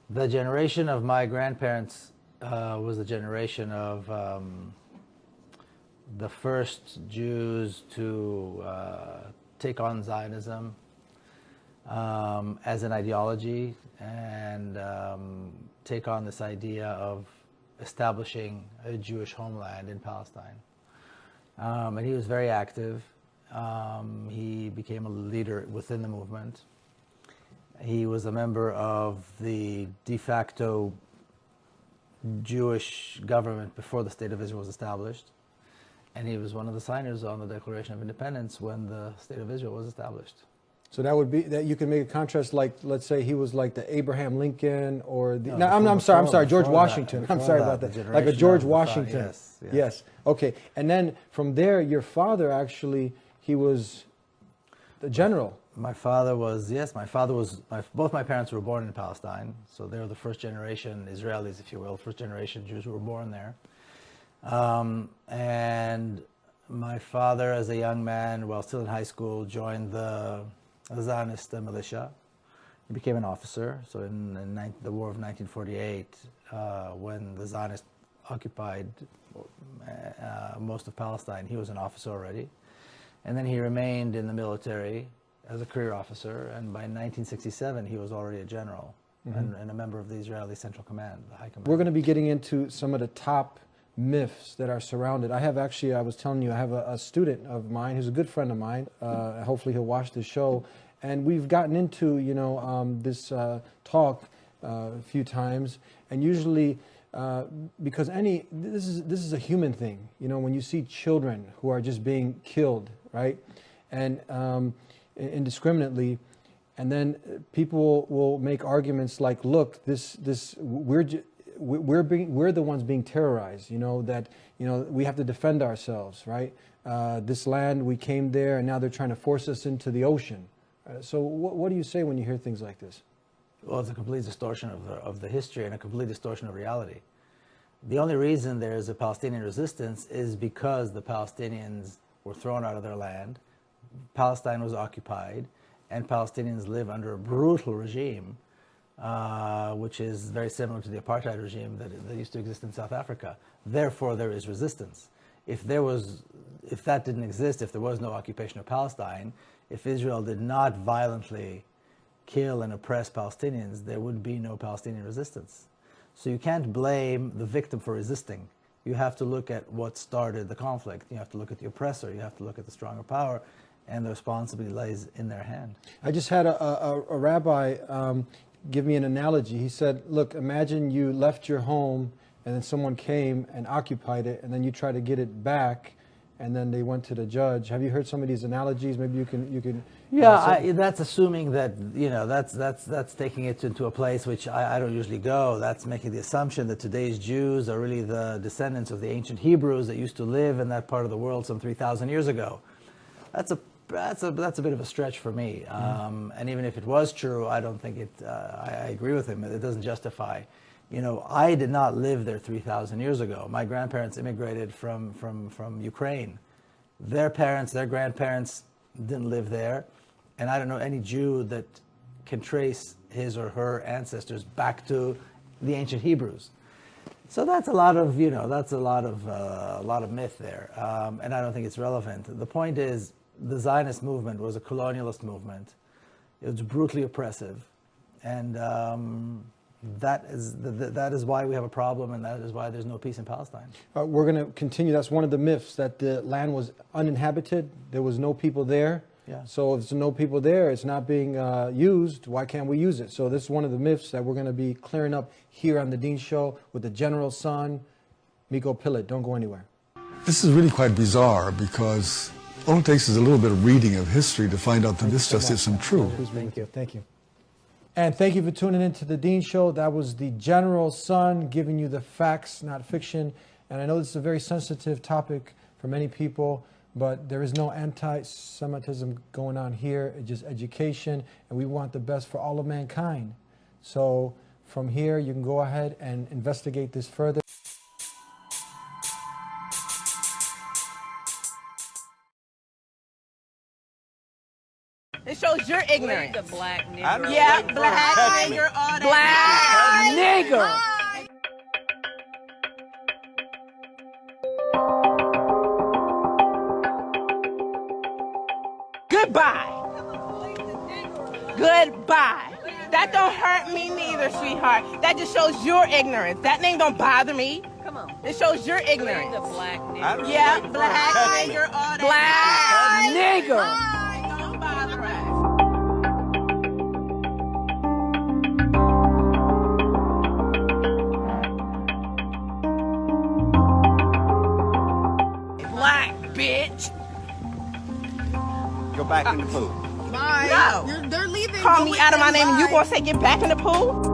The generation of my grandparents was the generation of the first Jews to take on Zionism as an ideology and take on this idea of establishing a Jewish homeland in Palestine. And he was very active. He became a leader within the movement. He was a member of the de facto Jewish government before the State of Israel was established. And he was one of the signers on the Declaration of Independence when the State of Israel was established. So that would be, that you can make a contrast, like, let's say he was like the Abraham Lincoln or the, No, I'm sorry, George Washington. Before I'm sorry that, about the that. Like a generation George of the Washington. Yes, yes. Yes. Okay. And then from there, your father actually, he was the general. My father was, yes, both my parents were born in Palestine, so they were the first generation Israelis, if you will, first generation Jews who were born there. And my father, as a young man, while still in high school, joined the Zionist militia. He became an officer, so in the War of 1948, when the Zionists occupied most of Palestine, he was an officer already. And then he remained in the military as a career officer, and by 1967 he was already a general and a member of the Israeli Central Command, the High Command. We're going to be getting into some of the top myths that are surrounded. I have actually, I was telling you, I have a student of mine who's a good friend of mine. Hopefully he'll watch this show. And we've gotten into, you know, this talk a few times, and usually because this is a human thing, you know, when you see children who are just being killed, right, and indiscriminately, and then people will make arguments like, look, we're the ones being terrorized, you know, that, you know, we have to defend ourselves, right? This land, we came there, and now they're trying to force us into the ocean. So what do you say when you hear things like this? Well, it's a complete distortion of the history and a complete distortion of reality. The only reason there is a Palestinian resistance is because the Palestinians were thrown out of their land, Palestine was occupied, and Palestinians live under a brutal regime which is very similar to the apartheid regime that used to exist in South Africa. Therefore, there is resistance. If that didn't exist, if there was no occupation of Palestine, if Israel did not violently kill and oppress Palestinians, there would be no Palestinian resistance. So you can't blame the victim for resisting. You have to look at what started the conflict. You have to look at the oppressor. You have to look at the stronger power, and the responsibility lies in their hand. I just had a rabbi give me an analogy. He said, look, imagine you left your home and then someone came and occupied it, and then you try to get it back, and then they went to the judge. Have you heard some of these analogies? Maybe you can. Yeah, that's assuming that, you know, that's taking it into a place which I don't usually go. That's making the assumption that today's Jews are really the descendants of the ancient Hebrews that used to live in that part of the world some 3,000 years ago. That's a bit of a stretch for me. And even if it was true, I don't think it. I agree with him. It doesn't justify. You know, I did not live there 3,000 years ago. My grandparents immigrated from Ukraine. Their parents, their grandparents didn't live there. And I don't know any Jew that can trace his or her ancestors back to the ancient Hebrews. So that's a lot of, you know, that's a lot of myth there. And I don't think it's relevant. The point is, the Zionist movement was a colonialist movement. It was brutally oppressive. And that is why we have a problem, and that is why there's no peace in Palestine. We're going to continue. That's one of the myths, that the land was uninhabited. There was no people there. Yeah. So if there's no people there, it's not being used. Why can't we use it? So this is one of the myths that we're going to be clearing up here on the Dean Show with the General's son, Miko Pillett. Don't go anywhere. This is really quite bizarre, because all it takes is a little bit of reading of history to find out that this just isn't true. Thank you. Thank you. And thank you for tuning in to the Dean Show. That was the General's son giving you the facts, not fiction. And I know this is a very sensitive topic for many people, but there is no anti-Semitism going on here. It's just education, and we want the best for all of mankind. So from here, you can go ahead and investigate this further. It shows your ignorance. The black nigger. Yeah, black nigger. Black nigger. Goodbye. Goodbye. That don't hurt me neither, sweetheart. That just shows your ignorance. That name don't bother me. Come on. It shows your ignorance. The black nigger. Yeah, black nigger. Black nigger. Black bitch. Go back in the pool. Bye. No. They're leaving. Call me out of my name and you gonna say get back in the pool?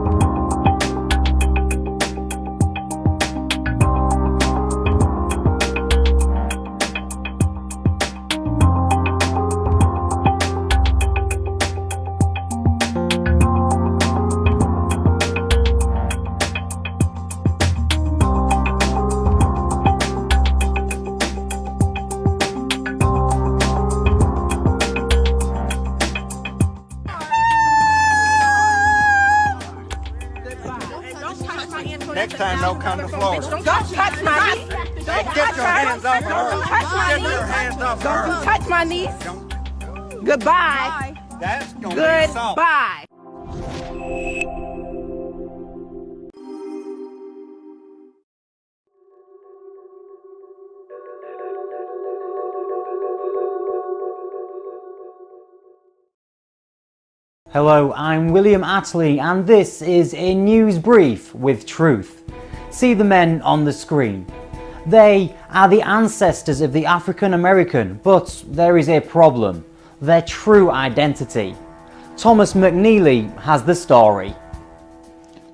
Next time, don't come to Florida. Don't touch my niece. Don't Get your hands off of her. Don't touch my Get niece. your hands off of Don't her. touch my niece. Goodbye. That's gonna be assault. Goodbye. Hello, I'm William Attlee, and this is a news brief with truth. See the men on the screen. They are the ancestors of the African American, but there is a problem: their true identity. Thomas McNeely has the story.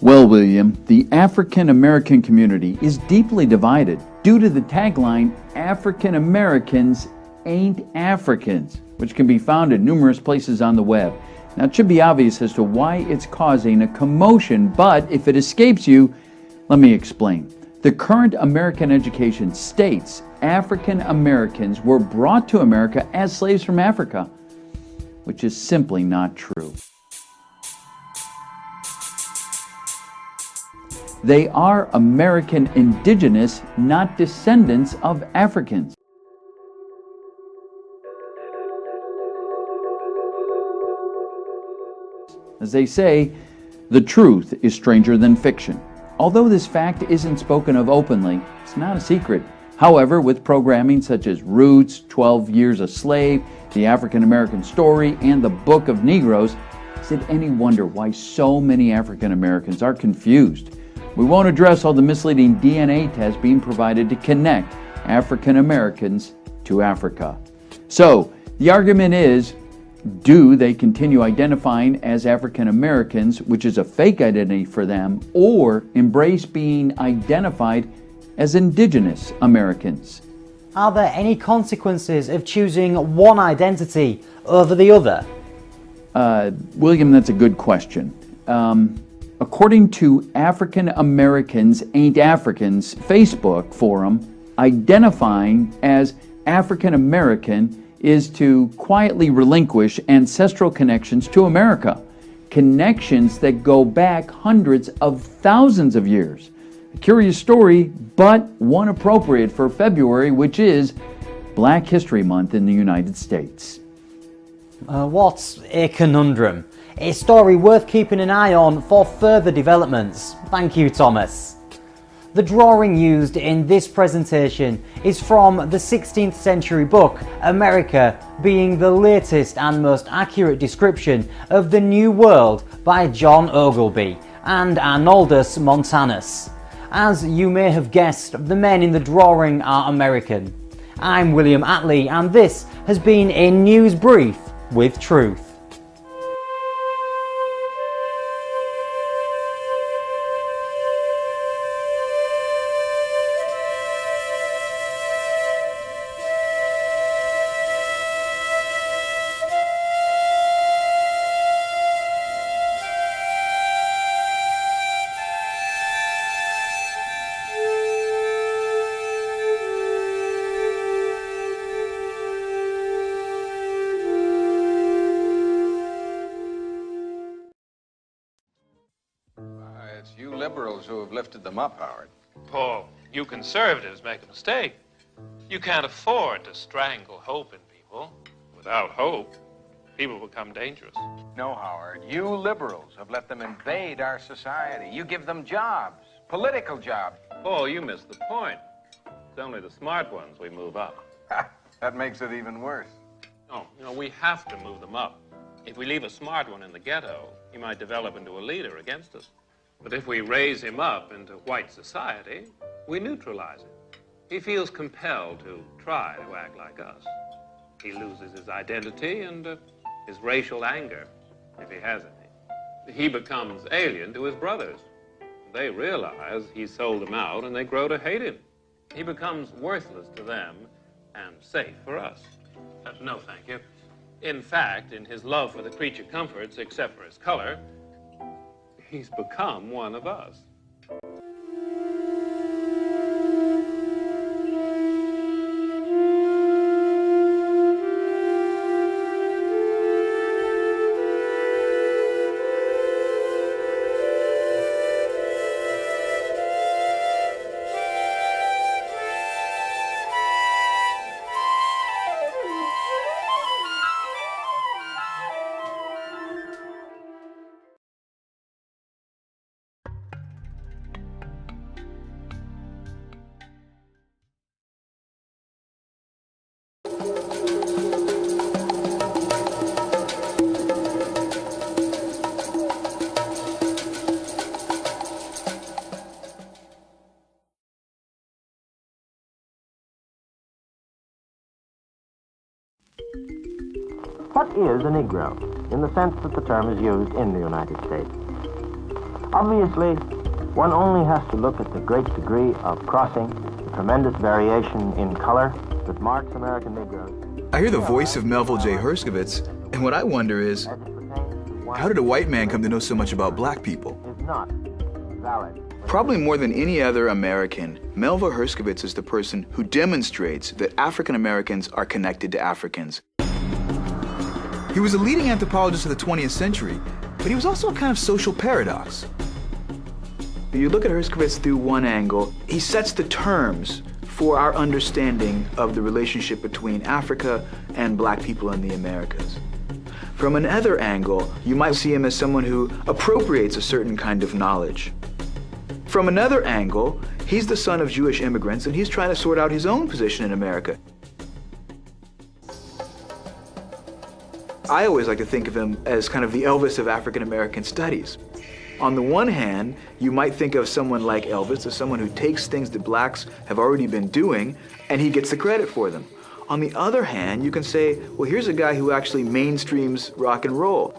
Well, William, the African American community is deeply divided due to the tagline, African Americans ain't Africans, which can be found in numerous places on the web. Now, it should be obvious as to why it's causing a commotion, but if it escapes you, let me explain. The current American education states African Americans were brought to America as slaves from Africa, which is simply not true. They are American indigenous, not descendants of Africans. As they say, the truth is stranger than fiction. Although this fact isn't spoken of openly, it's not a secret. However, with programming such as Roots, 12 Years a Slave, The African American Story, and The Book of Negroes, is it any wonder why so many African Americans are confused? We won't address all the misleading DNA tests being provided to connect African Americans to Africa. So, the argument is, do they continue identifying as African Americans, which is a fake identity for them, or embrace being identified as Indigenous Americans? Are there any consequences of choosing one identity over the other? William, that's a good question. According to African Americans Ain't Africans Facebook forum, identifying as African American is to quietly relinquish ancestral connections to America, connections that go back hundreds of thousands of years. A curious story, but one appropriate for February, which is Black History Month in the United States. What a conundrum. A story worth keeping an eye on for further developments. Thank you, Thomas. The drawing used in this presentation is from the 16th century book, America, being the latest and most accurate description of the New World by John Ogilvie and Arnoldus Montanus. As you may have guessed, the men in the drawing are American. I'm William Attlee, and this has been a news brief with truth. It's you liberals who have lifted them up, Howard. Paul, you conservatives make a mistake. You can't afford to strangle hope in people. Without hope, people become dangerous. No, Howard. You liberals have let them invade our society. You give them jobs, political jobs. Paul, you missed the point. It's only the smart ones we move up. That makes it even worse. No, we have to move them up. If we leave a smart one in the ghetto, he might develop into a leader against us. But if we raise him up into white society, we neutralize him. He feels compelled to try to act like us. He loses his identity and his racial anger, if he has any. He becomes alien to his brothers. They realize he sold them out and they grow to hate him. He becomes worthless to them and safe for us. No, thank you. In fact, in his love for the creature comforts, except for his color, he's become one of us. What is a Negro, in the sense that the term is used in the United States? Obviously, one only has to look at the great degree of crossing, the tremendous variation in color that marks American Negroes. I hear the voice of Melville J. Herskovits, and what I wonder is, how did a white man come to know so much about black people? Is not valid. Probably more than any other American, Melville Herskovits is the person who demonstrates that African Americans are connected to Africans. He was a leading anthropologist of the 20th century, but he was also a kind of social paradox. You look at Herskovits through one angle, he sets the terms for our understanding of the relationship between Africa and black people in the Americas. From another angle, you might see him as someone who appropriates a certain kind of knowledge. From another angle, he's the son of Jewish immigrants and he's trying to sort out his own position in America. I always like to think of him as kind of the Elvis of African American studies. On the one hand, you might think of someone like Elvis as someone who takes things that blacks have already been doing and he gets the credit for them. On the other hand, you can say, well, here's a guy who actually mainstreams rock and roll.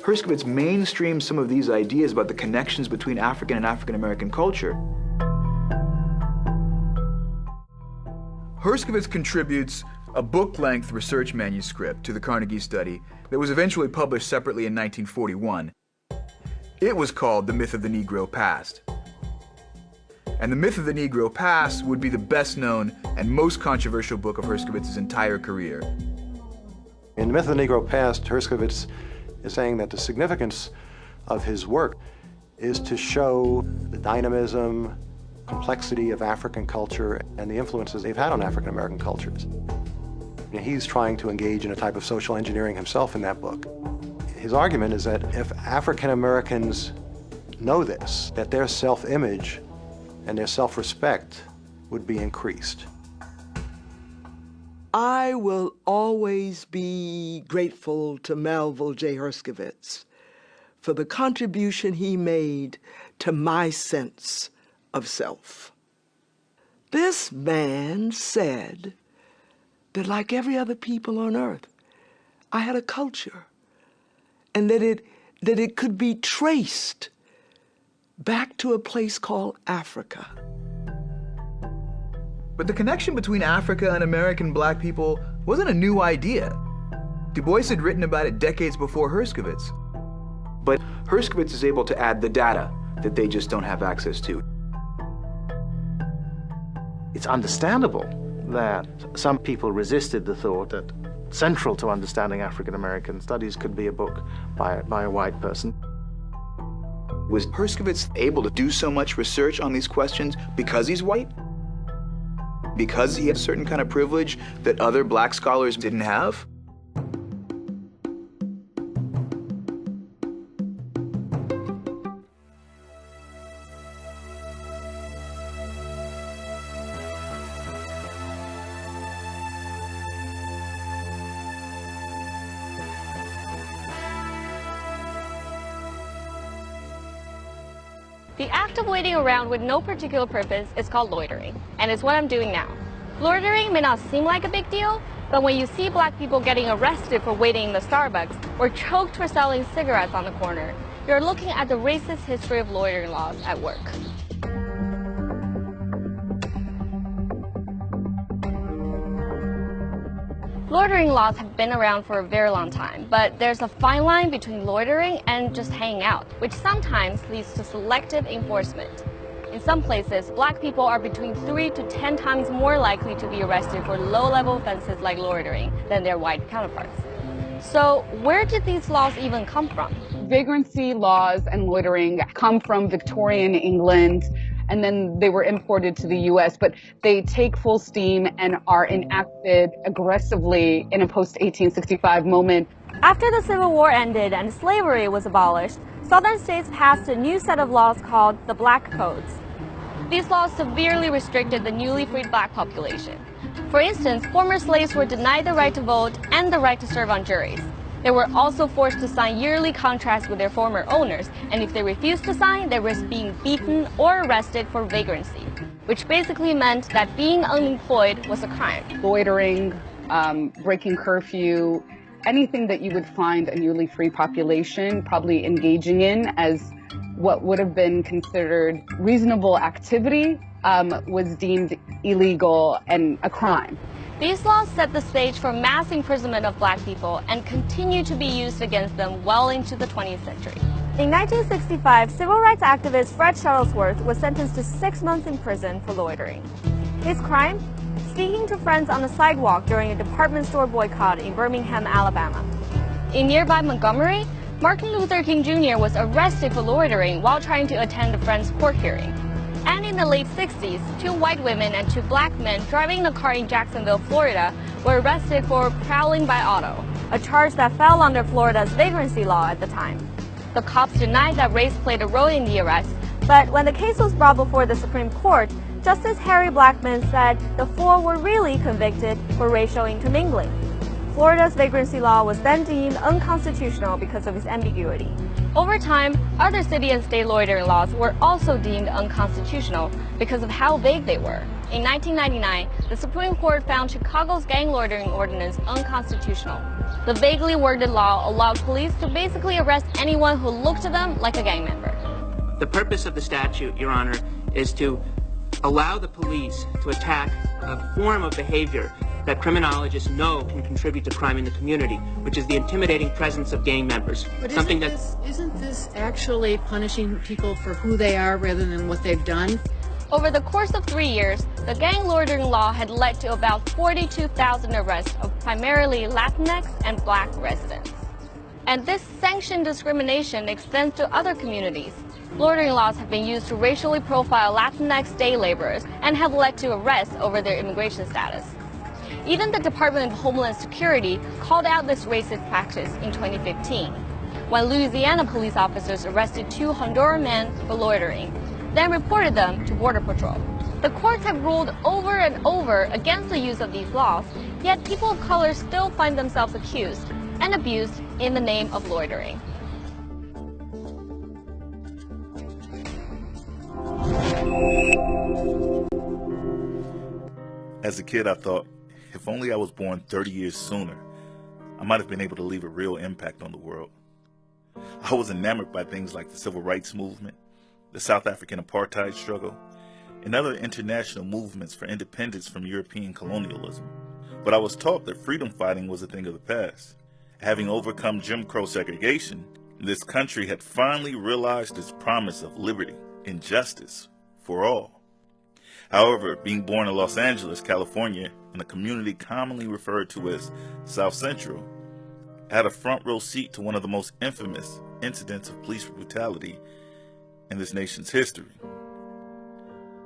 Herskovits mainstreams some of these ideas about the connections between African and African American culture. Herskovits contributes a book-length research manuscript to the Carnegie study that was eventually published separately in 1941. It was called The Myth of the Negro Past. And The Myth of the Negro Past would be the best known and most controversial book of Herskovits' entire career. In The Myth of the Negro Past, Herskovits is saying that the significance of his work is to show the dynamism, complexity of African culture and the influences they've had on African American cultures. He's trying to engage in a type of social engineering himself in that book. His argument is that if African Americans know this, that their self-image and their self-respect would be increased. I will always be grateful to Melville J. Herskovits for the contribution he made to my sense of self. This man said that like every other people on earth, I had a culture, and that it could be traced back to a place called Africa. But the connection between Africa and American black people wasn't a new idea. Du Bois had written about it decades before Herskovits. But Herskovits is able to add the data that they just don't have access to. It's understandable that some people resisted the thought that central to understanding African American studies could be a book by a white person. Was Herskovits able to do so much research on these questions because he's white? Because he had a certain kind of privilege that other black scholars didn't have? The act of waiting around with no particular purpose is called loitering, and it's what I'm doing now. Loitering may not seem like a big deal, but when you see black people getting arrested for waiting in the Starbucks or choked for selling cigarettes on the corner, you're looking at the racist history of loitering laws at work. Loitering laws have been around for a very long time, but there's a fine line between loitering and just hanging out, which sometimes leads to selective enforcement. In some places, black people are between 3 to 10 times more likely to be arrested for low-level offenses like loitering than their white counterparts. So where did these laws even come from? Vagrancy laws and loitering come from Victorian England, and then they were imported to the US, but they take full steam and are enacted aggressively in a post-1865 moment. After the Civil War ended and slavery was abolished, Southern states passed a new set of laws called the Black Codes. These laws severely restricted the newly freed black population. For instance, former slaves were denied the right to vote and the right to serve on juries. They were also forced to sign yearly contracts with their former owners, and if they refused to sign, they risked being beaten or arrested for vagrancy, which basically meant that being unemployed was a crime. Loitering, breaking curfew, anything that you would find a newly free population probably engaging in as what would have been considered reasonable activity was deemed illegal and a crime. These laws set the stage for mass imprisonment of black people and continue to be used against them well into the 20th century. In 1965, civil rights activist Fred Shuttlesworth was sentenced to 6 months in prison for loitering. His crime? Speaking to friends on a sidewalk during a department store boycott in Birmingham, Alabama. In nearby Montgomery, Martin Luther King Jr. was arrested for loitering while trying to attend a friend's court hearing. And in the late 60s, 2 white women and 2 black men driving a car in Jacksonville, Florida, were arrested for prowling by auto, a charge that fell under Florida's vagrancy law at the time. The cops denied that race played a role in the arrest, but when the case was brought before the Supreme Court, Justice Harry Blackmun said the 4 were really convicted for racial intermingling. Florida's vagrancy law was then deemed unconstitutional because of its ambiguity. Over time, other city and state loitering laws were also deemed unconstitutional because of how vague they were. In 1999, the Supreme Court found Chicago's gang loitering ordinance unconstitutional. The vaguely worded law allowed police to basically arrest anyone who looked to them like a gang member. The purpose of the statute, Your Honor, is to allow the police to attack a form of behavior that criminologists know can contribute to crime in the community, which is the intimidating presence of gang members. But isn't this actually punishing people for who they are rather than what they've done? Over the course of 3 years, the gang loitering law had led to about 42,000 arrests of primarily Latinx and Black residents. And this sanctioned discrimination extends to other communities. Loitering laws have been used to racially profile Latinx day laborers and have led to arrests over their immigration status. Even the Department of Homeland Security called out this racist practice in 2015, when Louisiana police officers arrested 2 Honduran men for loitering, then reported them to Border Patrol. The courts have ruled over and over against the use of these laws, yet people of color still find themselves accused and abused in the name of loitering. As a kid, I thought, if only I was born 30 years sooner, I might have been able to leave a real impact on the world. I was enamored by things like the Civil Rights Movement, the South African apartheid struggle, and other international movements for independence from European colonialism. But I was taught that freedom fighting was a thing of the past. Having overcome Jim Crow segregation, this country had finally realized its promise of liberty and justice for all. However, being born in Los Angeles, California, in a community commonly referred to as South Central, I had a front row seat to one of the most infamous incidents of police brutality in this nation's history: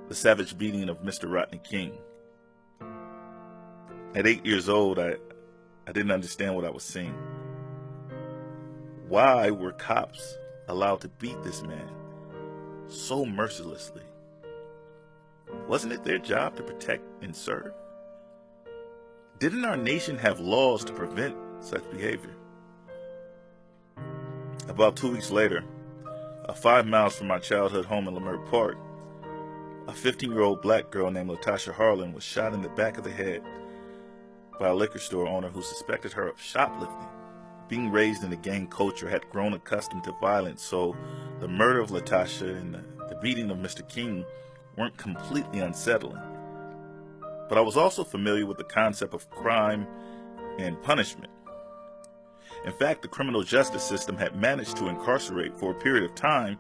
the savage beating of Mr. Rodney King. At 8 years old, I didn't understand what I was seeing. Why were cops allowed to beat this man so mercilessly? Wasn't it their job to protect and serve? Didn't our nation have laws to prevent such behavior? About 2 weeks later, 5 miles from my childhood home in Leimert Park, a 15-year-old black girl named Latasha Harlan was shot in the back of the head by a liquor store owner who suspected her of shoplifting. Being raised in a gang culture, had grown accustomed to violence, so the murder of Latasha and the beating of Mr. King weren't completely unsettling. But I was also familiar with the concept of crime and punishment. In fact, the criminal justice system had managed to incarcerate for a period of time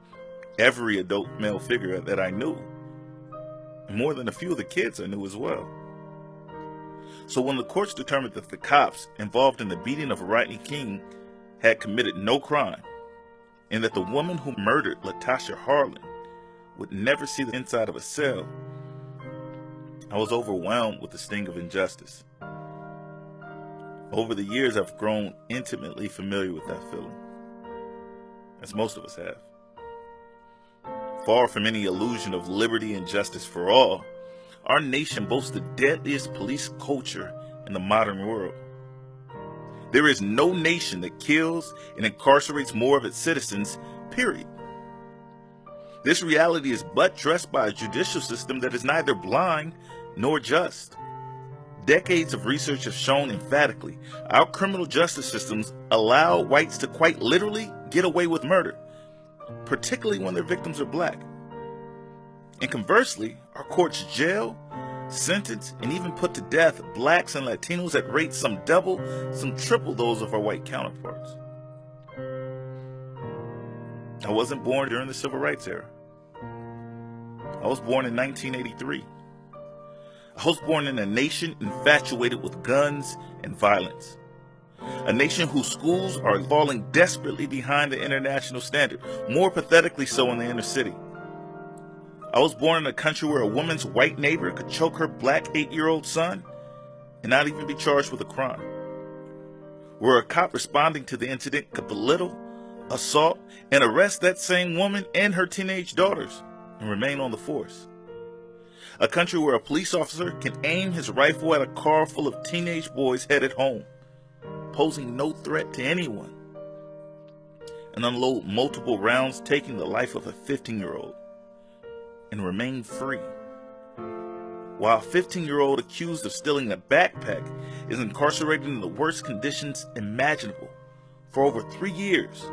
every adult male figure that I knew, and more than a few of the kids I knew as well. So when the courts determined that the cops involved in the beating of Rodney King had committed no crime, and that the woman who murdered Latasha Harlan would never see the inside of a cell, I was overwhelmed with the sting of injustice. Over the years, I've grown intimately familiar with that feeling, as most of us have. Far from any illusion of liberty and justice for all, our nation boasts the deadliest police culture in the modern world. There is no nation that kills and incarcerates more of its citizens, period. This reality is buttressed by a judicial system that is neither blind nor just. Decades of research have shown emphatically our criminal justice systems allow whites to quite literally get away with murder, particularly when their victims are black. And conversely, our courts jail, sentence, and even put to death blacks and Latinos at rates some double, some triple those of our white counterparts. I wasn't born during the Civil Rights era. I was born in 1983. I was born in a nation infatuated with guns and violence. A nation whose schools are falling desperately behind the international standard, more pathetically so in the inner city. I was born in a country where a woman's white neighbor could choke her black 8-year-old son and not even be charged with a crime. Where a cop responding to the incident could belittle, assault, and arrest that same woman and her teenage daughters and remain on the force. A country where a police officer can aim his rifle at a car full of teenage boys headed home, posing no threat to anyone, and unload multiple rounds, taking the life of a 15-year-old, and remain free. While a 15-year-old accused of stealing a backpack is incarcerated in the worst conditions imaginable for over 3 years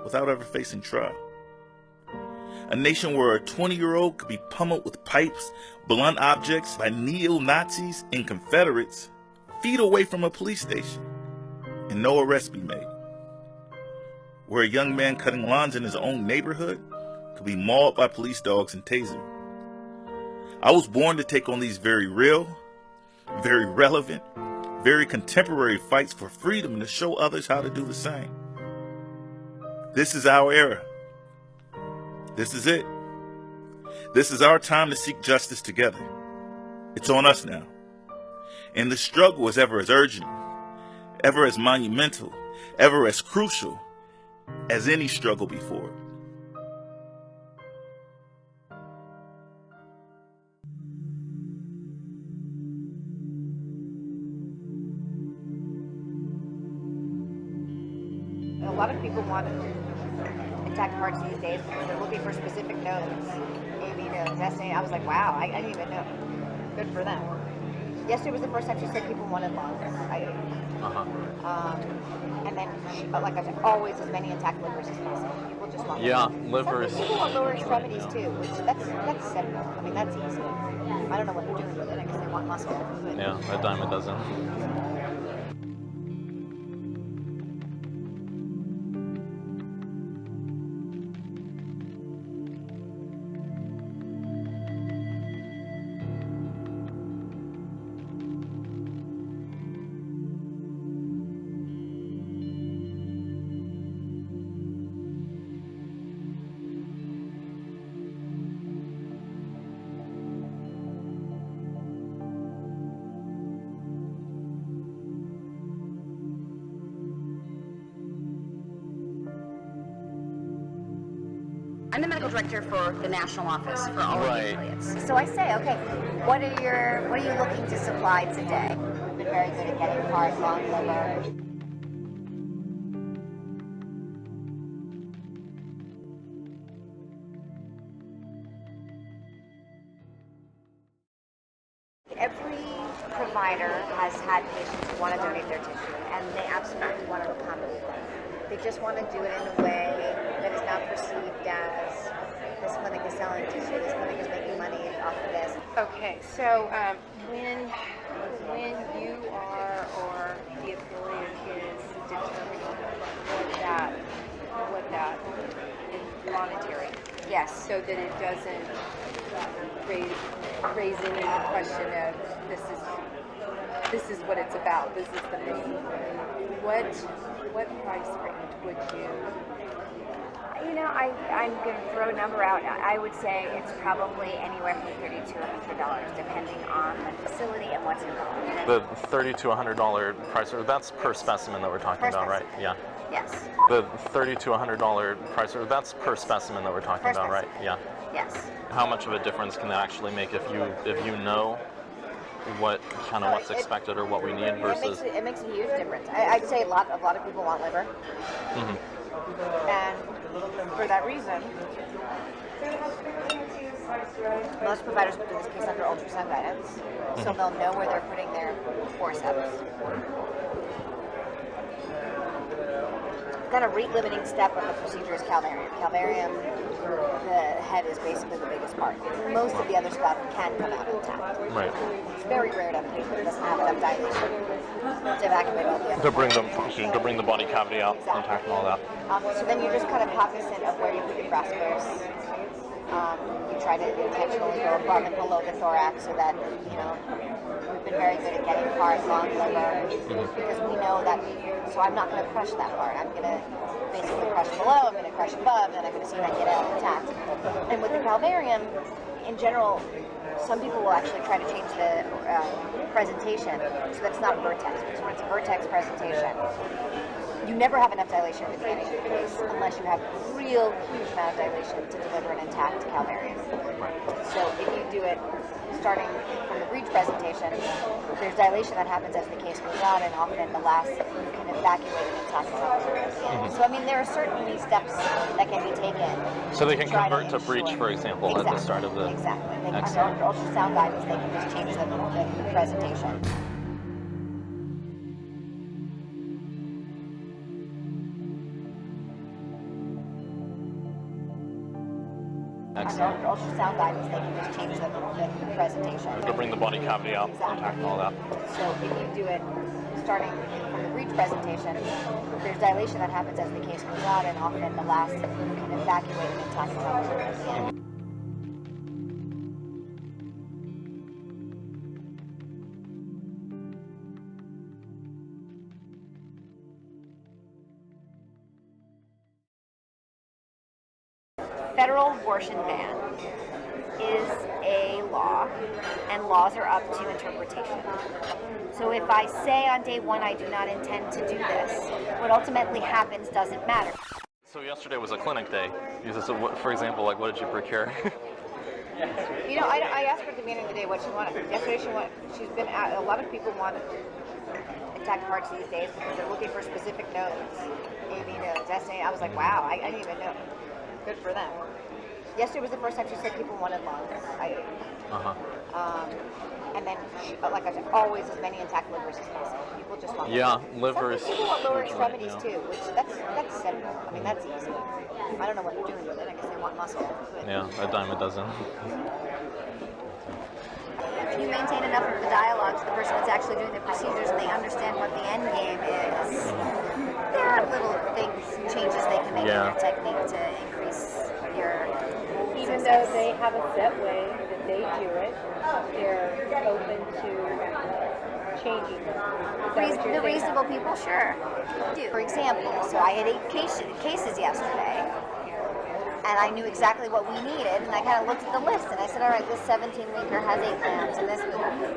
without ever facing trial. A nation where a 20-year-old could be pummeled with pipes, blunt objects by neo-Nazis and Confederates feet away from a police station and no arrest be made. Where a young man cutting lawns in his own neighborhood could be mauled by police dogs and tasered. I was born to take on these very real, very relevant, very contemporary fights for freedom and to show others how to do the same. This is our era. This is it. This is our time to seek justice together. It's on us now. And the struggle is ever as urgent, ever as monumental, ever as crucial as any struggle before. A lot of people want attack cards these days because they're looking for specific nodes. AB nodes, destiny. I was like, wow, I didn't even know. Good for them. Yesterday was the first time she said people wanted lungs. And then, like I said, always as many attack livers as possible. People just want livers. Some people want lower extremities too, which that's simple. I mean, that's easy. I don't know what they're doing with it because they want muscle. But Yeah, a dime a dozen. I'm the medical director for the national office for all of the affiliates. So I say, okay, what are you looking to supply today? We've been very good at getting heart, lung, liver. Every provider has had patients who want to donate their tissue, and they absolutely want to accommodate them. They just want to do it in a way that is not perceived as this clinic is selling tissue, this clinic is making money off of this. Okay, so when you are or the affiliate is determining what that is monetary. Yes. So that it doesn't raise any question of this is what it's about. This is the main. What price range would you? You know, I'm going to throw a number out. I would say it's probably anywhere from $30 to $100, depending on the facility and what's involved. The $30 to $100 price, or that's per specimen that we're talking about, right? Yeah. Yes. The $30 to $100 price, or that's per specimen that we're talking about, right? Yeah. Yes. How much of a difference can that actually make if you know what kind of what's expected or what we need versus? It makes a huge difference. I'd say a lot of people want liver, and for that reason, most providers will do this case under ultrasound guidance, so they'll know where they're putting their forceps. Kind of rate-limiting step of the procedure is calvarium. Calvarium, the head is basically the biggest part. Most of the other stuff can come out intact. Right. It's very rare to have a patient that doesn't have enough dilation to evacuate all the other to bring the body cavity out intact and all that. So then you're just kind of cognizant of where you put your brassicas. You try to intentionally go above and below the thorax so that, we've been very good at getting parts on liver because we know that, so I'm not going to crush that part. I'm going to basically crush below, I'm going to crush above, and I'm going to see that get out intact. And with the calvarium, in general, some people will actually try to change the presentation so that it's not a vertex, because when it's a vertex presentation, you never have enough dilation at the beginning of the case unless you have a real huge amount of dilation to deliver an intact calvarium. So if you do it starting from the breech presentation, there's dilation that happens as the case goes on, and often at the last you can evacuate an intact calvarium. So I mean, there are certainly steps that can be taken. So they can try convert to breech, for example, at the start of the... Exactly. They can, under ultrasound guidance, they can just change the presentation. Under ultrasound guidance, they can just change the presentation. To bring the body cavity out, intact and all that. So if you do it starting from the breech presentation, there's dilation that happens as the case goes on, and often at the last you can evacuate an intact calvarium. Federal abortion ban is a law, and laws are up to interpretation. So if I say on day one I do not intend to do this, what ultimately happens doesn't matter. So yesterday was a clinic day. So what, for example, like what did you procure? You know, I asked her at the beginning of the day what she wanted. Yesterday she's been at, a lot of people want intact parts these days because they're looking for specific nodes. Maybe destiny. I was like, wow, I didn't even know. Good for them. Yesterday was the first time she said people wanted lungs. And then, like I said, always as many intact livers as possible. People just want livers. Some people want lower extremities too, which that's simple. I mean, that's easy. I don't know what they're doing with it. I guess they want muscle. Yeah, a dime a dozen. If you maintain enough of the dialogue to the person that's actually doing the procedures and they understand what the end game is, there are little things, changes they can make in their technique to increase your Even though they have a set way that they do it, they're open to changing it. The reasonable people, sure. For example, so I had 8 cases yesterday, and I knew exactly what we needed, and I kind of looked at the list, and I said, all right, this 17-weeker has 8 grams, and this.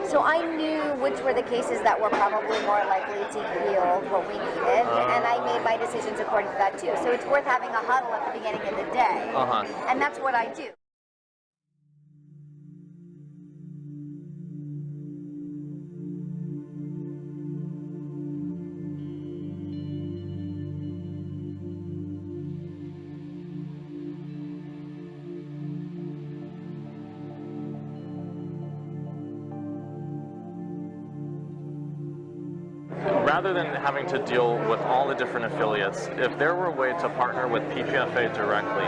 So I knew which were the cases that were probably more likely to yield what we needed, and I made my decisions according to that too. So it's worth having a huddle at the beginning of the day, and that's what I do. Rather than having to deal with all the different affiliates, if there were a way to partner with PPFA directly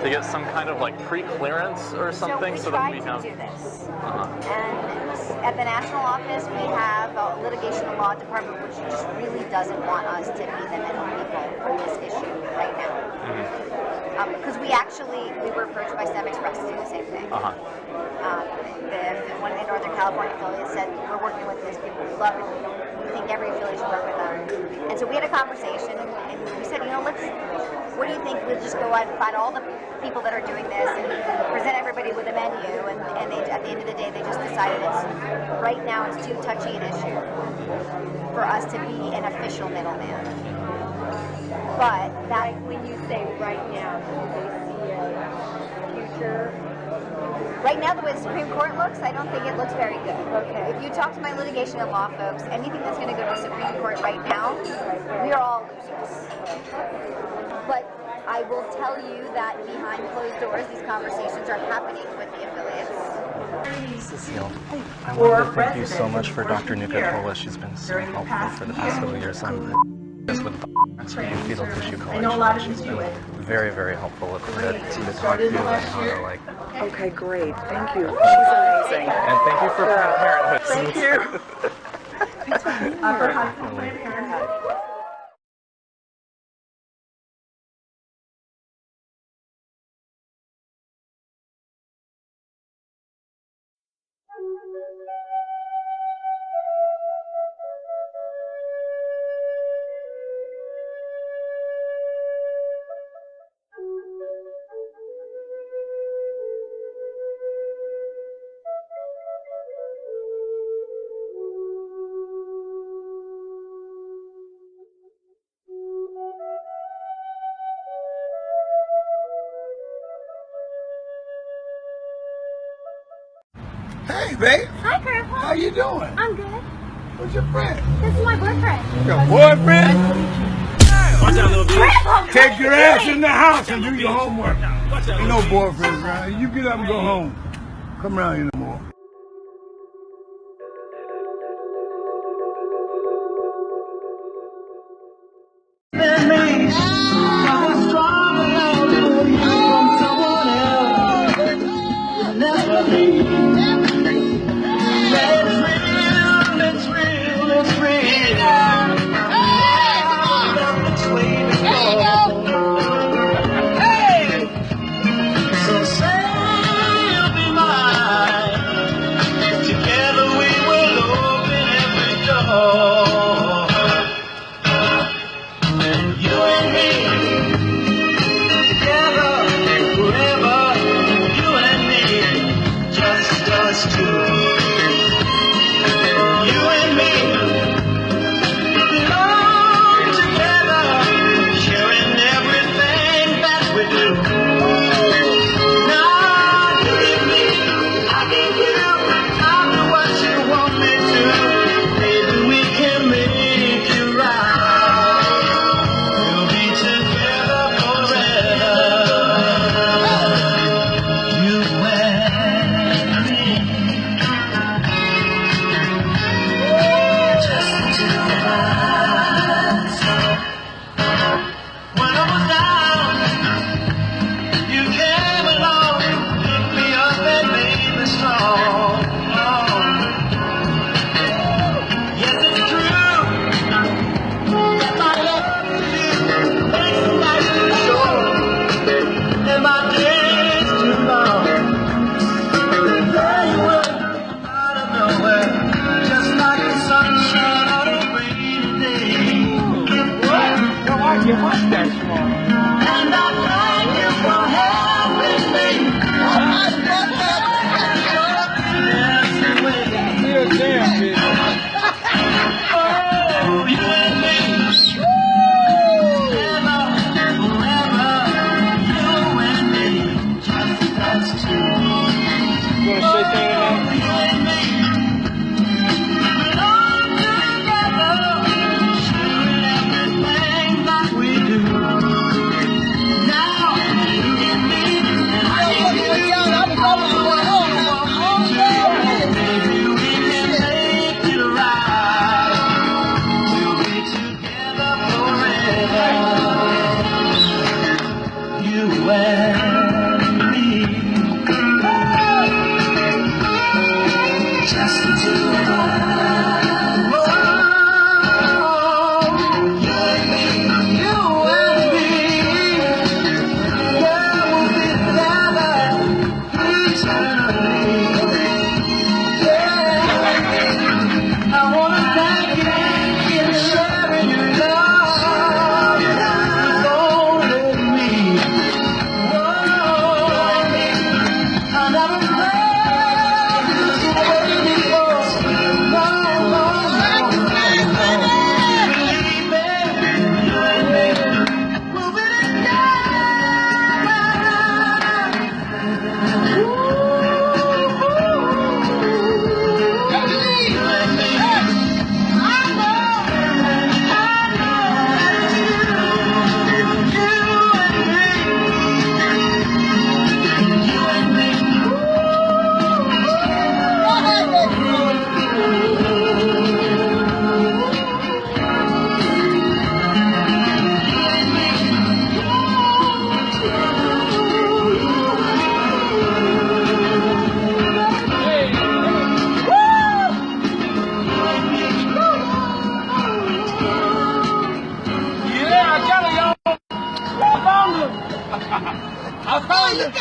to get some kind of like pre-clearance or something, so that we have. Do this. And at the national office, we have a litigation and law department, which just really doesn't want us to be the middle people for this issue right now. Because we were approached by STEM Express to do the same thing. One of the Northern California affiliates said, we're working with these people, we love it, we think every affiliate should work with them. And so we had a conversation, and we said, what do you think, we'll just go out and find all the people that are doing this and present everybody with a menu, and at the end of the day, they just decided right now it's too touchy an issue for us to be an official middleman. But that, when you say right now, do they see a future? Right now, the way the Supreme Court looks, I don't think it looks very good. Okay. If you talk to my litigation and law folks, anything that's going to go to the Supreme Court right now, we are all losers. But I will tell you that behind closed doors, these conversations are happening with the affiliates. Cecile, I want to thank you so much for Dr. Nuka-Tola. She's been so helpful for the past couple of years. Just with the fetal tissue collection, she's been very, very helpful with to talk to and how to like. Okay, great. Thank you. She's amazing. And thank you for Planned Parenthood. Thank you. Thanks for being here. For Planned Parenthood. Hey, babe. Hi, Grandpa. How you doing? I'm good. Who's your friend? This is my boyfriend. Your boyfriend? Watch out, little bitch. Grandpa, Take your ass in the house and do your homework. Ain't no boyfriends around here. You get up and go home. Come around here no more. Your mustache small. And I thank you for having me. You're damn bitch. Oh, you and me. Forever, you and me. Just us two. You gonna shake that in there? You and me. I found it!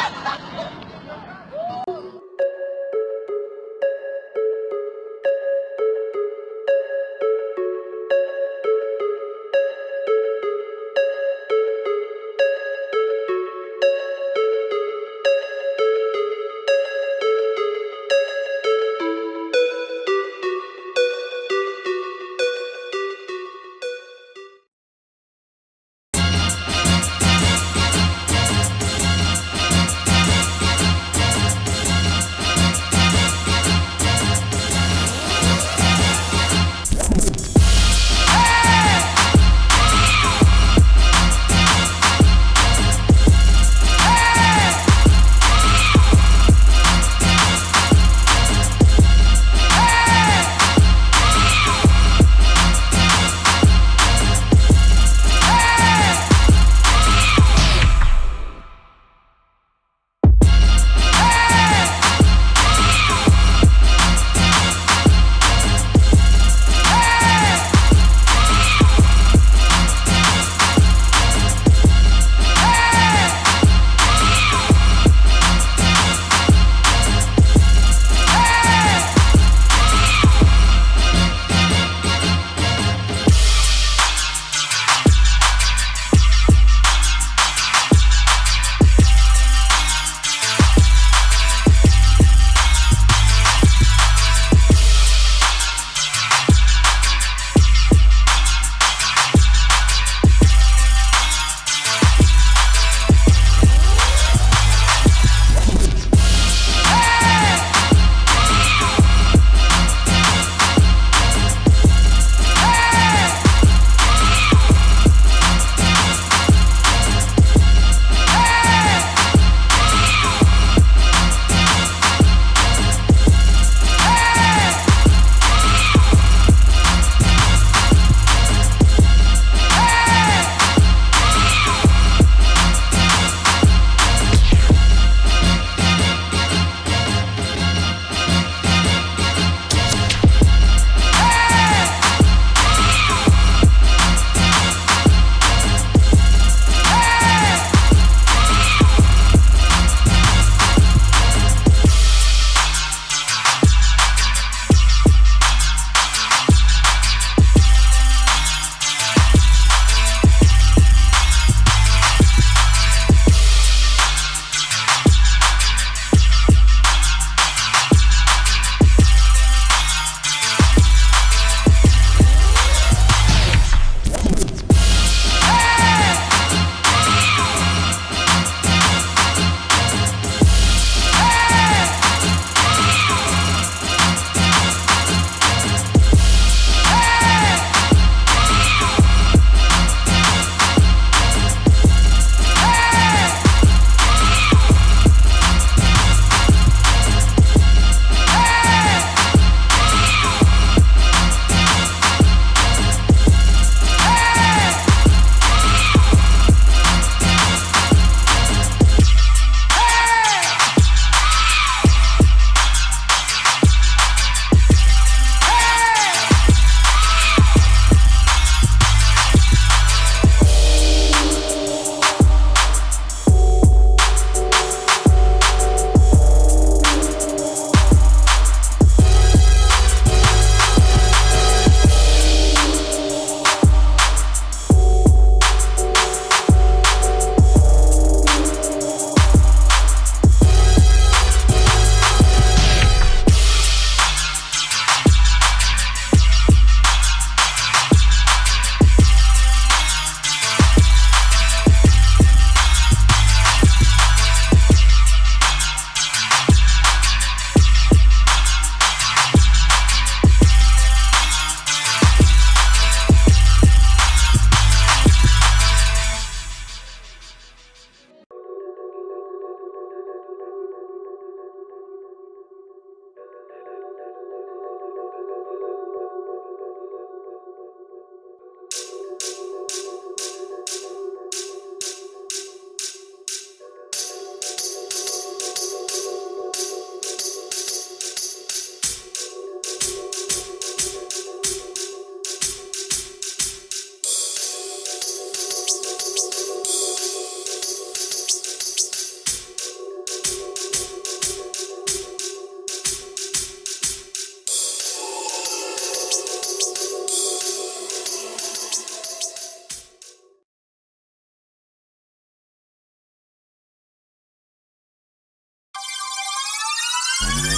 you.